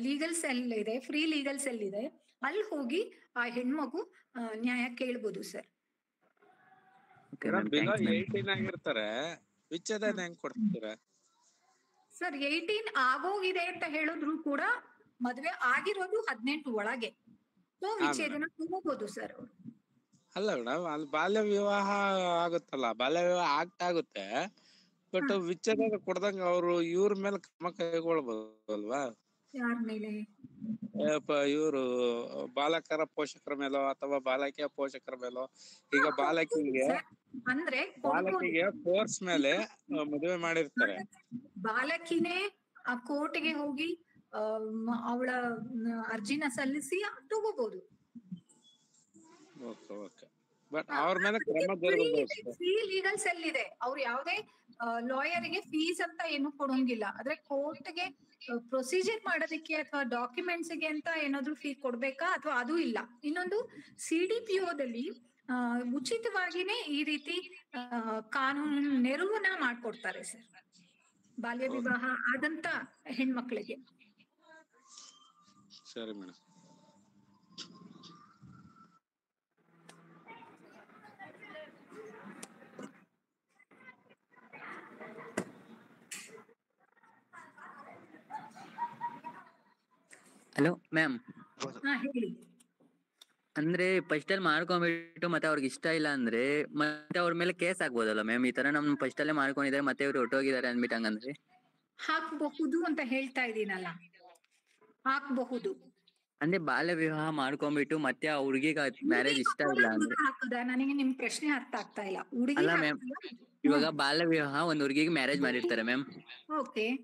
ಲೀಗಲ್ ಸೆಲ್ ಇದೆ, ಫ್ರೀ ಲೀಗಲ್ ಸೆಲ್ ಇದೆ. ಅಲ್ಲಿ ಹೋಗಿ ಆ ಹೆಣ್ಮಗು ನ್ಯಾಯ ಕೇಳ್ಬೋದು ಸರ್. ಬಿಲೋ 18 ಆಗಿರ್ತಾರೆ, ವಿಚ್ಛೇದನ ಹೆಂಗ್ ಕೊಡ್ತೀರಾ ಸರ್? 18 ಆಗೋಗಿದೆ ಅಂತ ಹೇಳಿದ್ರು ಕೂಡ ಮದ್ವೆ ಆಗಿರೋದು 18 ಒಳಗೆ, ಸೊ ವಿಚ್ಛೇದನ ತಗೋಬಹುದು ಸರ್ ಅವರು. ಅಲ್ಲ ಮೇಡಮ್, ಅಲ್ಲಿ ಬಾಲ್ಯ ವಿವಾಹ ಆಗುತ್ತಲ್ಲ, ಬಾಲ್ಯ ವಿವಾಹ ಆಗುತ್ತೆ, ಬಟ್ ವಿಚ್ಛೇದನ ಕೊಡ್ದಂಗ ಅವ್ರು ಇವ್ರ ಮೇಲೆ ಕ್ರಮ ಕೈಗೊಳ್ಬಹುದಲ್ವಾ? ಯಾರ ಮೇಲೆ? ಇವರು ಬಾಲಕರ ಪೋಷಕರ ಮೇಲೋ ಅಥವಾ ಬಾಲಕಿಯ ಪೋಷಕರ ಮೇಲೋ. ಈಗ ಬಾಲಕಿಗೆ ಫೋರ್ಸ್ ಮೇಲೆ ಮದುವೆ ಮಾಡಿರ್ತಾರೆ, ಬಾಲಕಿನೇ ಆ ಕೋರ್ಟ್ಗೆ ಹೋಗಿ ಅವಳ ಅರ್ಜಿನ ಸಲ್ಲಿಸಿ ತಗೋಬಹುದು. ಬಟ್ ಅವ್ರ ಮೇಲೆ ಕ್ರಮ ಜರುಗಬಹುದು. ಫ್ರೀ ಲೀಗಲ್ ಸೆಲ್ ಇದೆ, ಅವ್ರು ಯಾವ್ದೇ ಲಾಯರ್ಗೆ ಫೀಸ್ ಅಂತ ಏನು ಕೊಡೋಂಗಿಲ್ಲ. ಆದ್ರೆ ಕೋರ್ಟ್ಗೆ ಪ್ರೊಸೀಜರ್ ಮಾಡೋದಕ್ಕೆ ಅಥವಾ ಡಾಕ್ಯುಮೆಂಟ್ಸ್ ಗೆ ಅಂತ ಏನಾದ್ರು ಫೀ ಕೊಡ್ಬೇಕಾ, ಅಥವಾ ಅದು ಇಲ್ಲ. ಇನ್ನೊಂದು CDPOದಲ್ಲಿ ಉಚಿತವಾಗಿನೇ ಈ ರೀತಿ ಕಾನೂನು ನೆರವನ್ನ ಮಾಡ್ಕೊಡ್ತಾರೆ ಸರ್, ಬಾಲ್ಯ ವಿವಾಹ ಆದಂತ ಹೆಣ್ಮಕ್ಳಿಗೆ. ಸರಿ ಮೇಡಮ್. ಹಲೋ ಮ್ಯಾಮ್, ಹೇಳಿ. ಅಂದ್ರೆ ಫಸ್ಟ್ ಅಲ್ಲಿ ಮಾಡ್ಕೊಂಡ್ಬಿಟ್ಟು ಮತ್ತೆ ಅವ್ರಿಗೆ ಇಷ್ಟ ಇಲ್ಲ ಅಂದ್ರೆ ಮತ್ತೆ ಅವ್ರ ಮೇಲೆ ಕೇಸ್ ಆಗ್ಬೋದಲ್ಲ ಮ್ಯಾಮ್? ಈ ತರ ನಮ್ ಫಸ್ಟ್ ಅಲ್ಲೇ ಮಾಡ್ಕೊಂಡಿದ್ದಾರೆ ಮತ್ತೆ ಇವ್ರು ಹೊಟ್ಟೋಗಿದ್ದಾರೆ ಅನ್ಬಿಟ್ಟು ಹಂಗಂದ್ರೆ ಹಾಕಬಹುದು ಅಂತ ಹೇಳ್ತಾ ಇದೀನಲ್ಲ, ಹಾಕಬಹುದು. ಅಂದ್ರೆ ಬಾಲ್ಯ ವಿವಾಹ ಮಾಡ್ಕೊಂಡ್ಬಿಟ್ಟು ಮತ್ತೆ ಆ ಹುಡುಗಿಗ ಮ್ಯಾರೇಜ್ ಇಷ್ಟ ಇಲ್ಲ ಅಂದ್ರೆ ನನಗೆ ನಿಮ್ ಪ್ರಶ್ನೆ ಅರ್ಥ ಆಗ್ತಾ ಇಲ್ಲ. ಅಲ್ಲ ಮ್ಯಾಮ್, ಇವಾಗ ಬಾಲ್ಯ ವಿವಾಹ ಒಂದ್ ಹುಡುಗಿಗೆ ಮ್ಯಾರೇಜ್ ಮಾಡಿರ್ತಾರೆ ಮ್ಯಾಮ್,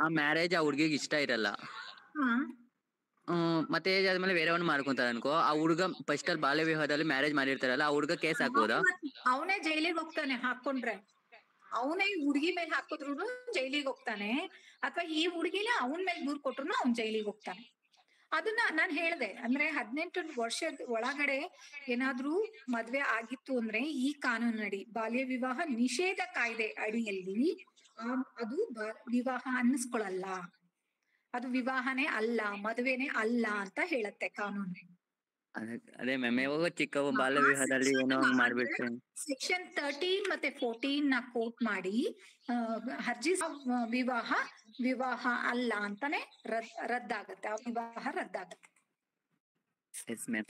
ಆ ಮ್ಯಾರೇಜ್ ಆ ಹುಡುಗಿಗೆ ಇಷ್ಟ ಇರಲ್ಲ, ಮತ್ತೆ ಏಜ್ ಆದ್ಮೇಲೆ ಬೇರೆಯವ್ನ ಮಾಡ್ಕೊಂತಾರೆ ಅನ್ಕೋ, ಆ ಹುಡುಗ ಫಸ್ಟ್ ಅಲ್ಲಿ ಬಾಲ್ಯ ವಿವಾಹದಲ್ಲಿ ಮ್ಯಾರೇಜ್ ಮಾಡಿರ್ತಾರಲ್ಲ, ಆ ಹುಡುಗ ಕೇಸ್ ಹಾಕ್ಬೋದಾ? ಅವನೇ ಜೈಲಿಗೆ ಹೋಗ್ತಾನೆ ಹಾಕೊಂಡ್ರೆ, ಅವನೇ ಹುಡುಗಿ ಮೇಲೆ ಹಾಕಿದ್ರು ಜೈಲಿಗೆ ಹೋಗ್ತಾನೆ, ಅಥವಾ ಈ ಹುಡುಗಿನ ಅವನ ಮೇಲೆ ದೂರ್ ಕೊಟ್ರು ಅವ್ನ್ ಜೈಲಿಗೆ ಹೋಗ್ತಾನೆ. ಅದನ್ನ ನಾನ್ ಹೇಳ್ದೆ, ಅಂದ್ರೆ 18 ವರ್ಷದ ಒಳಗಡೆ ಏನಾದ್ರೂ ಮದ್ವೆ ಆಗಿತ್ತು ಅಂದ್ರೆ ಈ ಕಾನೂನಡಿ ಬಾಲ್ಯ ವಿವಾಹ ನಿಷೇಧ ಕಾಯ್ದೆ ಅಡಿಯಲ್ಲಿ ಅದು ವಿವಾಹ ಅನ್ನಿಸ್ಕೊಳಲ್ಲ, ಅದು ವಿವಾಹನೇ ಅಲ್ಲ, ಮದುವೆನೇ ಅಲ್ಲ ಅಂತ ಹೇಳತ್ತೆ ಕಾನೂನು. ಅದೇ ಮ್ಯಾಮ್, ಯಾವಾಗ ಚಿಕ್ಕ ಬಾಲ್ಯ ವಿವಾಹದಲ್ಲಿ ಏನೋ ಮಾಡ್ಬಿಟ್ರೆ ಸೆಕ್ಷನ್ 13 ಮತ್ತೆ 14 ನ ಕೋಟ್ ಮಾಡಿ ಅರ್ಜಿ ವಿವಾಹ ಅಲ್ಲ ಅಂತಾನೆ ರದ್ದಾಗತ್ತೆ, ಆ ವಿವಾಹ ರದ್ದಾಗತ್ತೆ. Yes ma'am.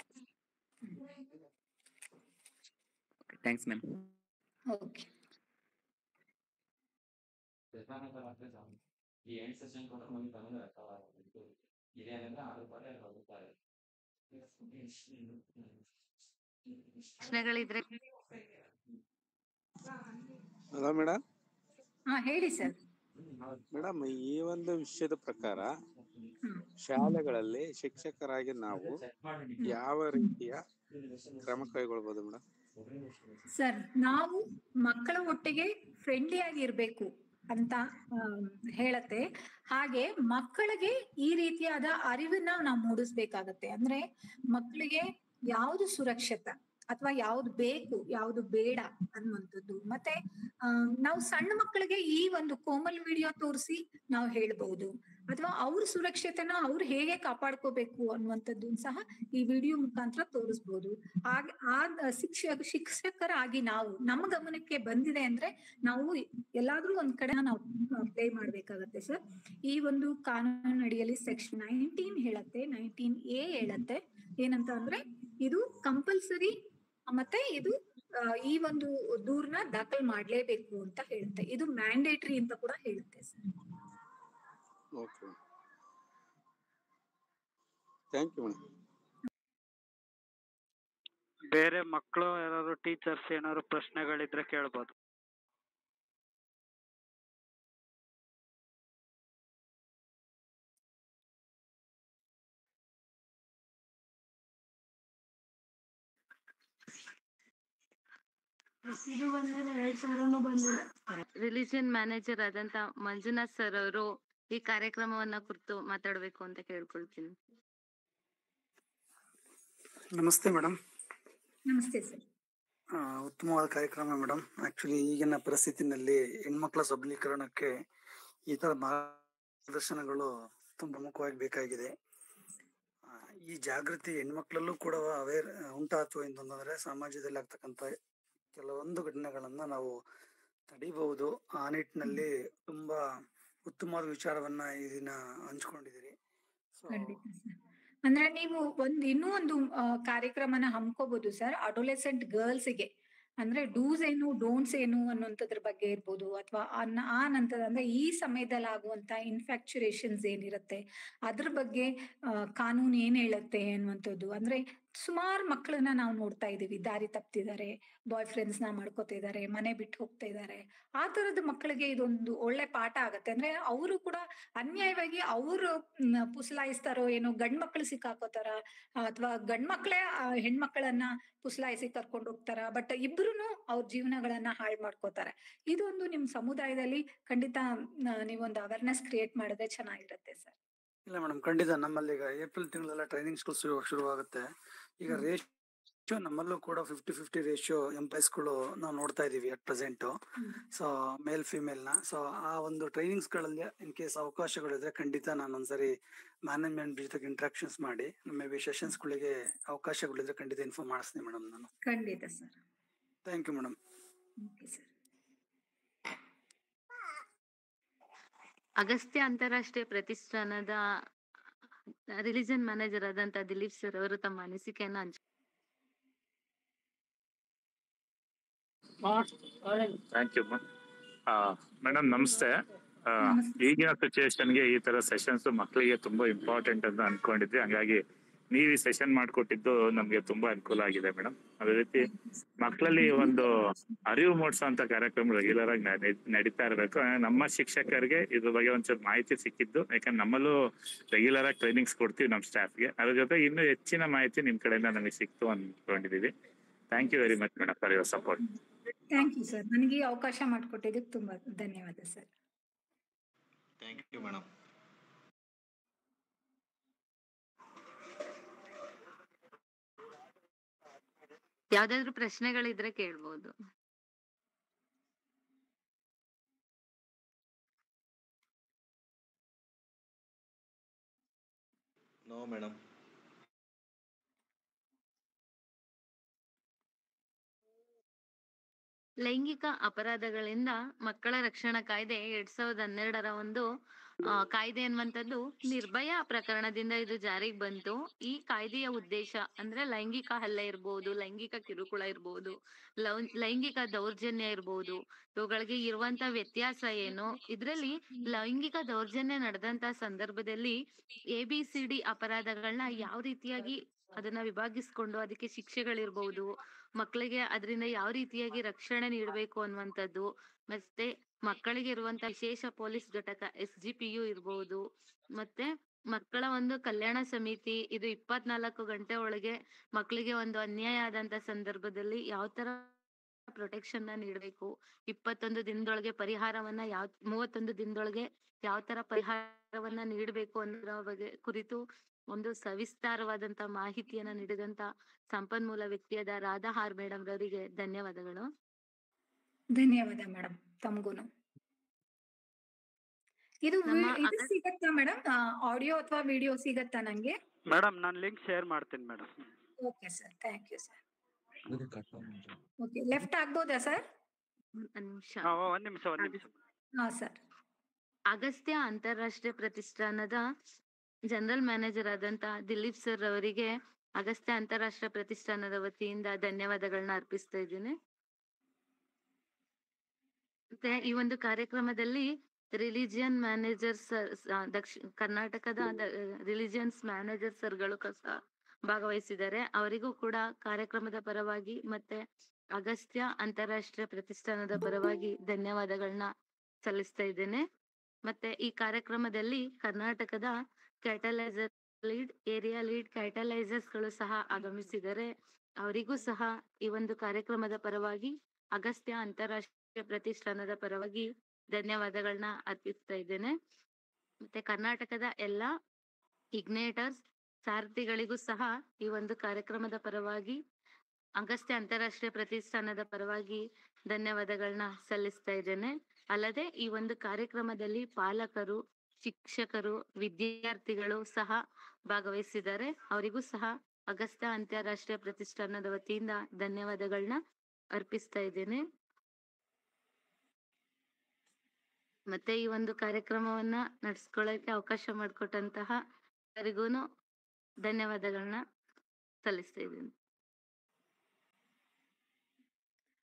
Thanks ma'am. Okay. ಪ್ರಶ್ನೆಗಳಿದ್ರೆ ಹಲೋ ಮೇಡಮ್. ಹೇಳಿ ಸರ್. ಮೇಡಮ್, ಈ ಒಂದು ವಿಷಯದ ಪ್ರಕಾರ ಶಾಲೆಗಳಲ್ಲಿ ಶಿಕ್ಷಕರಾಗಿ ನಾವು ಯಾವ ರೀತಿಯ ಕ್ರಮ ಕೈಗೊಳ್ಬಹುದು ಮೇಡಮ್? ಸರ್, ನಾವು ಮಕ್ಕಳ ಒಟ್ಟಿಗೆ ಫ್ರೆಂಡ್ಲಿ ಆಗಿ ಇರ್ಬೇಕು ಅಂತ ಹೇಳತ್ತೆ. ಹಾಗೆ ಮಕ್ಕಳಿಗೆ ಈ ರೀತಿಯಾದ ಅರಿವನ್ನ ನಾವು ಮೂಡಿಸ್ಬೇಕಾಗತ್ತೆ. ಅಂದ್ರೆ ಮಕ್ಕಳಿಗೆ ಯಾವ್ದು ಸುರಕ್ಷಿತ ಅಥವಾ ಯಾವ್ದು ಬೇಕು ಯಾವ್ದು ಬೇಡ ಅನ್ನುವಂಥದ್ದು. ಮತ್ತೆ ನಾವು ಸಣ್ಣ ಮಕ್ಕಳಿಗೆ ಈ ಒಂದು ಕೋಮಲ್ ವಿಡಿಯೋ ತೋರಿಸಿ ನಾವು ಹೇಳ್ಬಹುದು, ಅಥವಾ ಅವ್ರ ಸುರಕ್ಷತೆನ ಅವ್ರು ಹೇಗೆ ಕಾಪಾಡ್ಕೋಬೇಕು ಅನ್ನುವಂಥದ್ದು ಸಹ ಈ ವಿಡಿಯೋ ಮುಖಾಂತರ ತೋರಿಸ್ಬೋದು. ಹಾಗೆ ಶಿಕ್ಷಕರಾಗಿ ನಾವು ನಮ್ಮ ಗಮನಕ್ಕೆ ಬಂದಿದೆ ಅಂದ್ರೆ ನಾವು ಎಲ್ಲಾದ್ರೂ ಒಂದ್ ಕಡೆ ನಾವು ಪ್ಲೇ ಮಾಡ್ಬೇಕಾಗತ್ತೆ ಸರ್. ಈ ಒಂದು ಕಾನೂನು ಅಡಿಯಲ್ಲಿ ಸೆಕ್ಷನ್ 19 ಹೇಳತ್ತೆ, 19A ಹೇಳತ್ತೆ ಏನಂತ ಅಂದ್ರೆ ಇದು ಕಂಪಲ್ಸರಿ, ಮತ್ತೆ ಇದು ಈ ಒಂದು ದೂರ್ನ ದಾಖಲ್ ಮಾಡ್ಲೇಬೇಕು ಅಂತ ಹೇಳುತ್ತೆ. ಇದು ಮ್ಯಾಂಡೇಟರಿ ಅಂತ ಕೂಡ ಹೇಳುತ್ತೆ sir. Okay, thank you madam. ಬೇರೆ ಮಕ್ಕಳು ಯಾರಾದ್ರು ಟೀಚರ್ಸ್ ಏನಾದ್ರು ಪ್ರಶ್ನೆಗಳಿದ್ರೆ ಕೇಳ್ಬೋದು. ರಿಲಿಜನ್ ಮ್ಯಾನೇಜರ್ ಆದಂತ ಮಂಜುನಾಥ್ ಸರ್ ಅವರು ಈ ಕಾರ್ಯಕ್ರಮವನ್ನ ಕುರಿತು ಮಾತಾಡ್ಬೇಕು ಅಂತ ಕೇಳ್ಕೊಳ್ತೀನಿ. ನಮಸ್ತೆ ಮೇಡಮ್. ನಮಸ್ತೆ ಸರ್. ಉತ್ತಮವಾದ ಕಾರ್ಯಕ್ರಮ ಮೇಡಮ್. ಆಕ್ಚುಲಿ ಈಗಿನ ಪರಿಸ್ಥಿತಿನಲ್ಲಿ ಹೆಣ್ಮಕ್ಳ ಸಬಲೀಕರಣಕ್ಕೆ ಈ ತರ ಮಾರ್ಗದರ್ಶನಗಳು ತುಂಬಾ ಪ್ರಮುಖವಾಗಿ ಬೇಕಾಗಿದೆ. ಈ ಜಾಗೃತಿ ಹೆಣ್ಮಕ್ಳಲ್ಲೂ ಕೂಡ ಅವೇರ್ ಉಂಟಾಯ್ತು ಅಂತಂದ್ರೆ ಸಮಾಜದಲ್ಲಿ ಆಗ್ತಕ್ಕಂಥ ಕೆಲವೊಂದು ಘಟನೆಗಳನ್ನ ನಾವು ತಡಿಬಹುದು. ಆ ನಿಟ್ಟಿನಲ್ಲಿ ತುಂಬಾ ಉತ್ತಮವಾದ ವಿಚಾರವನ್ನ ಈ ದಿನ ಹಂಚ್ಕೊಂಡಿದ್ದೀರಿ. ಅಂದ್ರೆ ನೀವು ಇನ್ನೂ ಒಂದು ಕಾರ್ಯಕ್ರಮನ ಹಮ್ಕೋಬಹುದು ಸರ್, ಅಡೋಲೆಸೆಂಟ್ ಗರ್ಲ್ಸ್ಗೆ. ಅಂದ್ರೆ ಡೂಸ್ ಏನು ಡೋಂಟ್ಸ್ ಏನು ಅನ್ನುವಂಥದ್ರ ಬಗ್ಗೆ ಇರ್ಬೋದು, ಅಥವಾ ಆ ನಂತರ ಅಂದ್ರೆ ಈ ಸಮಯದಲ್ಲಿ ಆಗುವಂತ ಇನ್ಫ್ಯಾಕ್ಚುರೇಷನ್ಸ್ ಏನಿರುತ್ತೆ ಅದ್ರ ಬಗ್ಗೆ ಕಾನೂನು ಏನ್ ಹೇಳುತ್ತೆ ಅನ್ನುವಂಥದ್ದು. ಅಂದ್ರೆ ಸುಮಾರು ಮಕ್ಕಳನ್ನ ನಾವು ನೋಡ್ತಾ ಇದೀವಿ, ದಾರಿ ತಪ್ತಿದ್ದಾರೆ, ಬಾಯ್ ಫ್ರೆಂಡ್ಸ್ ನ ಮಾಡ್ಕೋತಿದ್ದಾರೆ, ಮನೆ ಬಿಟ್ಟು ಹೋಗ್ತಾ ಇದ್ದಾರೆ. ಆ ತರದ ಮಕ್ಕಳಿಗೆ ಇದೊಂದು ಒಳ್ಳೆ ಪಾಠ ಆಗತ್ತೆ. ಅಂದ್ರೆ ಅವರು ಕೂಡ ಅನ್ಯಾಯವಾಗಿ ಅವರು ಪುಸಲಾಯಿಸ್ತಾರೋ ಏನೋ, ಗಂಡ್ ಮಕ್ಳು ಸಿಕ್ಕಾಕೋತಾರ ಅಥವಾ ಗಂಡ್ ಮಕ್ಳೇ ಹೆಣ್ಮಕ್ಳನ್ನ ಪುಸಲಾಯಿಸಿ ಕರ್ಕೊಂಡು ಹೋಗ್ತಾರ, ಬಟ್ ಇಬ್ರುನು ಅವ್ರ ಜೀವನಗಳನ್ನ ಹಾಳು ಮಾಡ್ಕೋತಾರೆ. ಇದೊಂದು ನಿಮ್ ಸಮುದಾಯದಲ್ಲಿ ಖಂಡಿತ ನೀವೊಂದು ಅವೇರ್ನೆಸ್ ಕ್ರಿಯೇಟ್ ಮಾಡಿದ್ರೆ ಚೆನ್ನಾಗಿರುತ್ತೆ ಸರ್. ಇಲ್ಲ ಮೇಡಮ್, ಖಂಡಿತ. ನಮ್ಮಲ್ಲಿ ಈಗ ಏಪ್ರಿಲ್ ತಿಂಗಳೆಲ್ಲ ಟ್ರೈನಿಂಗ್ ಸ್ಕೂಲ್ ಶುರುವಾಗುತ್ತೆ. ಈಗ ರೇಷಿಯೋ ನಮ್ಮಲ್ಲೂ ಕೂಡ 50-50 ರೇಷಿಯೋ ಎಂಪ್ಲಾಯ್ಸ್ಗಳು ನಾವು ನೋಡ್ತಾ ಇದೀವಿ at present. So mail female ನ. ಸೊ ಆ ಒಂದು ಟ್ರೈನಿಂಗ್ಸ್ ಗಳಲ್ಲಿ ಇನ್ ಕೇಸ್ ಅವಕಾಶಗಳಿದ್ರೆ ಖಂಡಿತ ನಾನು ಒಂದ್ಸರಿ ಮ್ಯಾನೇಜ್ಮೆಂಟ್ ಜೊತೆಗೆ ಇಂಟ್ರಾಕ್ಷನ್ಸ್ ಮಾಡಿ ಮೇ ಬಿ ಸೆಷನ್ಸ್ ಗಳಿಗೆ ಅವಕಾಶಗಳಿದ್ರೆ ಖಂಡಿತ ಇನ್ಫಾರ್ಮ್ ಮಾಡಿಸ್ತೀನಿ ಮೇಡಮ್ ನಾನು. ಖಂಡಿತ sir. Thank you madam. Agastya ಅಂತಾರಾಷ್ಟ್ರೀಯ ಪ್ರತಿಷ್ಠಾನದ ರಿಲಿಜನ್ ಮ್ಯಾನೇಜರ್ ಆದಂತ ದಿಲೀಪ್ ಸರ್ ಅವರು ತಮ್ಮ ಅನಿಸಿಕೆಯನ್ನ ಥ್ಯಾಂಕ್ ಯು ಮೇಡಮ್. ನಮಸ್ತೆ. ಈಗಿನ ಸಿಚುವೇಶನ್ಗೆ ಈ ತರ ಸೆಷನ್ಸ್ ಮಕ್ಕಳಿಗೆ ತುಂಬಾ ಇಂಪಾರ್ಟೆಂಟ್ ಅಂತ ಅನ್ಕೊಂಡಿದ್ವಿ. ಹಂಗಾಗಿ ನೀವು ಈ ಸೆಷನ್ ಮಾಡ್ಕೊಟ್ಟಿದ್ದು ನಮ್ಗೆ ತುಂಬಾ ಅನುಕೂಲ ಆಗಿದೆ ಮೇಡಮ್. ಅದೇ ರೀತಿ ಮಕ್ಕಳಲ್ಲಿ ಒಂದು ಅರಿವು ಮೂಡಿಸುವಂತ ಕಾರ್ಯಕ್ರಮ ರೆಗ್ಯುಲರ್ ಆಗಿ ನಡೀತಾ ಇರಬೇಕು. ನಮ್ಮ ಶಿಕ್ಷಕರಿಗೆ ಇದ್ರ ಬಗ್ಗೆ ಒಂಚೂರು ಮಾಹಿತಿ ಸಿಕ್ಕಿದ್ದು, ಯಾಕಂದ್ರೆ ನಮ್ಮಲ್ಲೂ ರೆಗ್ಯುಲರ್ ಆಗಿ ಟ್ರೈನಿಂಗ್ಸ್ ಕೊಡ್ತೀವಿ ನಮ್ಮ ಸ್ಟಾಫ್ಗೆ. ಅದ್ರ ಜೊತೆ ಇನ್ನೂ ಹೆಚ್ಚಿನ ಮಾಹಿತಿ ನಿಮ್ ಕಡೆಯಿಂದ ನಮಗೆ ಸಿಕ್ತು ಅನ್ಕೊಂಡಿದೀವಿ. Thank you very much madam for your support. Thank you sir. ನನಗೆ ಈ ಅವಕಾಶ ಮಾಡಿಕೊಟ್ಟಿದ್ದಕ್ಕೆ ತುಂಬಾ ಧನ್ಯವಾದ ಸರ್. Thank you madam. ಯಾವ್ದಾದ್ರು ಪ್ರಶ್ನೆಗಳಿದ್ರೆ ಕೇಳ್ಬೋದು. No madam. ಲೈಂಗಿಕ ಅಪರಾಧಗಳಿಂದ ಮಕ್ಕಳ ರಕ್ಷಣಾ ಕಾಯ್ದೆ 2012 ಒಂದು ಕಾಯ್ದೆ ಅನ್ನುವಂಥದ್ದು ನಿರ್ಭಯ ಪ್ರಕರಣದಿಂದ ಇದು ಜಾರಿಗೆ ಬಂತು. ಈ ಕಾಯ್ದೆಯ ಉದ್ದೇಶ ಅಂದ್ರೆ ಲೈಂಗಿಕ ಹಲ್ಲೆ ಇರ್ಬೋದು, ಲೈಂಗಿಕ ಕಿರುಕುಳ ಇರ್ಬೋದು, ಲೈಂಗಿಕ ದೌರ್ಜನ್ಯ ಇರ್ಬೋದು, ಇವುಗಳಿಗೆ ಇರುವಂತ ವ್ಯತ್ಯಾಸ ಏನು, ಇದ್ರಲ್ಲಿ ಲೈಂಗಿಕ ದೌರ್ಜನ್ಯ ನಡೆದಂತ ಸಂದರ್ಭದಲ್ಲಿ ABCD ಅಪರಾಧಗಳನ್ನ ಯಾವ ರೀತಿಯಾಗಿ ಅದನ್ನ ವಿಭಾಗಿಸ್ಕೊಂಡು ಅದಕ್ಕೆ ಶಿಕ್ಷೆಗಳಿರ್ಬಹುದು, ಮಕ್ಕಳಿಗೆ ಅದರಿಂದ ಯಾವ ರೀತಿಯಾಗಿ ರಕ್ಷಣೆ ನೀಡಬೇಕು ಅನ್ನುವಂಥದ್ದು, ಮತ್ತೆ ಮಕ್ಕಳಿಗೆ ಇರುವಂತ ವಿಶೇಷ ಪೊಲೀಸ್ ಘಟಕ SGPU ಇರ್ಬಹುದು, ಮತ್ತೆ ಮಕ್ಕಳ ಒಂದು ಕಲ್ಯಾಣ ಸಮಿತಿ ಇದು 24 ಗಂಟೆ ಒಳಗೆ ಮಕ್ಕಳಿಗೆ ಒಂದು ಅನ್ಯಾಯ ಆದಂತ ಸಂದರ್ಭದಲ್ಲಿ ಯಾವ ತರ ಪ್ರೊಟೆಕ್ಷನ್ ನ ನೀಡಬೇಕು, 21 ದಿನದೊಳಗೆ ಪರಿಹಾರವನ್ನ 31 ದಿನದೊಳಗೆ ಯಾವ ತರ ಪರಿಹಾರವನ್ನ ನೀಡಬೇಕು ಅನ್ನೋದ್ರ ಬಗ್ಗೆ ಕುರಿತು ಒಂದು ಸವಿಸ್ತಾರವಾದಂತ ಮಾಹಿತಿಯನ್ನ ನೀಡಿದಂತ ಸಂಪನ್ಮೂಲ ವ್ಯಕ್ತಿಯಾದ ರಾಧಾ ಆರ್ ಮೇಡಮ್ ರವರಿಗೆ ಧನ್ಯವಾದಗಳು. ಧನ್ಯವಾದ ಮೇಡಮ್ ತಮ್ಗೂನು. ಇದು ಸಿಗತ್ತಾ ಮೇಡಮ್, ಆಡಿಯೋ ಅಥವಾ ವಿಡಿಯೋ ಸಿಗತ್ತಾ ನಂಗೆ? ಮೇಡಮ್ ನಾನು ಲಿಂಕ್ ಶೇರ್ ಮಾಡ್ತೀನಿ madam. Okay sir, thank you sir. Okay, left ಆಗ್ಬೋದಾ ಸರ್? ಒಂದ್ ನಿಮಿಷ. ಹಾ ಸರ್. ಅಗಸ್ತ್ಯ ಅಂತಾರಾಷ್ಟ್ರೀಯ ಪ್ರತಿಷ್ಠಾನದ ಜನರಲ್ ಮ್ಯಾನೇಜರ್ ಆದಂತ ದಿಲೀಪ್ ಸರ್ ಅವರಿಗೆ ಅಗಸ್ತ್ಯ ಅಂತಾರಾಷ್ಟ್ರೀಯ ಪ್ರತಿಷ್ಠಾನದ ವತಿಯಿಂದ ಧನ್ಯವಾದಗಳನ್ನ ಅರ್ಪಿಸ್ತಾ ಇದ್ದೀನಿ. ಮತ್ತೆ ಈ ಒಂದು ಕಾರ್ಯಕ್ರಮದಲ್ಲಿ ರಿಲಿಜಿಯನ್ ಮ್ಯಾನೇಜರ್ ಕರ್ನಾಟಕದ ರಿಲಿಜಿಯನ್ಸ್ ಮ್ಯಾನೇಜರ್ ಸರ್ಗಳು ಭಾಗವಹಿಸಿದ್ದಾರೆ. ಅವರಿಗೂ ಕೂಡ ಕಾರ್ಯಕ್ರಮದ ಪರವಾಗಿ ಮತ್ತೆ ಅಗಸ್ತ್ಯ ಅಂತಾರಾಷ್ಟ್ರೀಯ ಪ್ರತಿಷ್ಠಾನದ ಪರವಾಗಿ ಧನ್ಯವಾದಗಳನ್ನ ಸಲ್ಲಿಸ್ತಾ ಇದ್ದೇನೆ. ಮತ್ತೆ ಈ ಕಾರ್ಯಕ್ರಮದಲ್ಲಿ ಕರ್ನಾಟಕದ ಕ್ಯಾಟಲೈಸರ್ ಲೀಡ್, ಏರಿಯಾ ಲೀಡ್ ಕ್ಯಾಟಲೈಸರ್ಸ್ ಗಳು ಸಹ ಆಗಮಿಸಿದರೆ ಅವರಿಗೂ ಸಹ ಈ ಒಂದು ಕಾರ್ಯಕ್ರಮದ ಪರವಾಗಿ ಅಗಸ್ತ್ಯ ಅಂತಾರಾಷ್ಟ್ರೀಯ ಪ್ರತಿಷ್ಠಾನದ ಪರವಾಗಿ ಧನ್ಯವಾದಗಳನ್ನ ಅರ್ಪಿಸ್ತಾ ಇದ್ದೇನೆ. ಮತ್ತೆ ಕರ್ನಾಟಕದ ಎಲ್ಲಾ ಇಗ್ನೇಟರ್ಸ್ ಸಾರಥಿಗಳಿಗೂ ಸಹ ಈ ಒಂದು ಕಾರ್ಯಕ್ರಮದ ಪರವಾಗಿ ಅಗಸ್ತ್ಯ ಅಂತಾರಾಷ್ಟ್ರೀಯ ಪ್ರತಿಷ್ಠಾನದ ಪರವಾಗಿ ಧನ್ಯವಾದಗಳನ್ನ ಸಲ್ಲಿಸ್ತಾ ಇದ್ದೇನೆ. ಅಲ್ಲದೆ ಈ ಒಂದು ಕಾರ್ಯಕ್ರಮದಲ್ಲಿ ಪಾಲಕರು, ಶಿಕ್ಷಕರು, ವಿದ್ಯಾರ್ಥಿಗಳು ಸಹ ಭಾಗವಹಿಸಿದ್ದಾರೆ. ಅವರಿಗೂ ಸಹ ಅಗಸ್ತ್ಯ ಅಂತಾರಾಷ್ಟ್ರೀಯ ಪ್ರತಿಷ್ಠಾನದ ವತಿಯಿಂದ ಧನ್ಯವಾದಗಳನ್ನ ಅರ್ಪಿಸ್ತಾ ಇದ್ದೇನೆ. ಮತ್ತೆ ಈ ಒಂದು ಕಾರ್ಯಕ್ರಮವನ್ನ ನಡೆಸ್ಕೊಳ್ಳಕ್ಕೆ ಅವಕಾಶ ಮಾಡಿಕೊಟ್ಟಂತಹ ಎಲ್ಲರಿಗೂನು ಧನ್ಯವಾದಗಳನ್ನ ಸಲ್ಲಿಸ್ತಾ ಇದ್ದೀನಿ.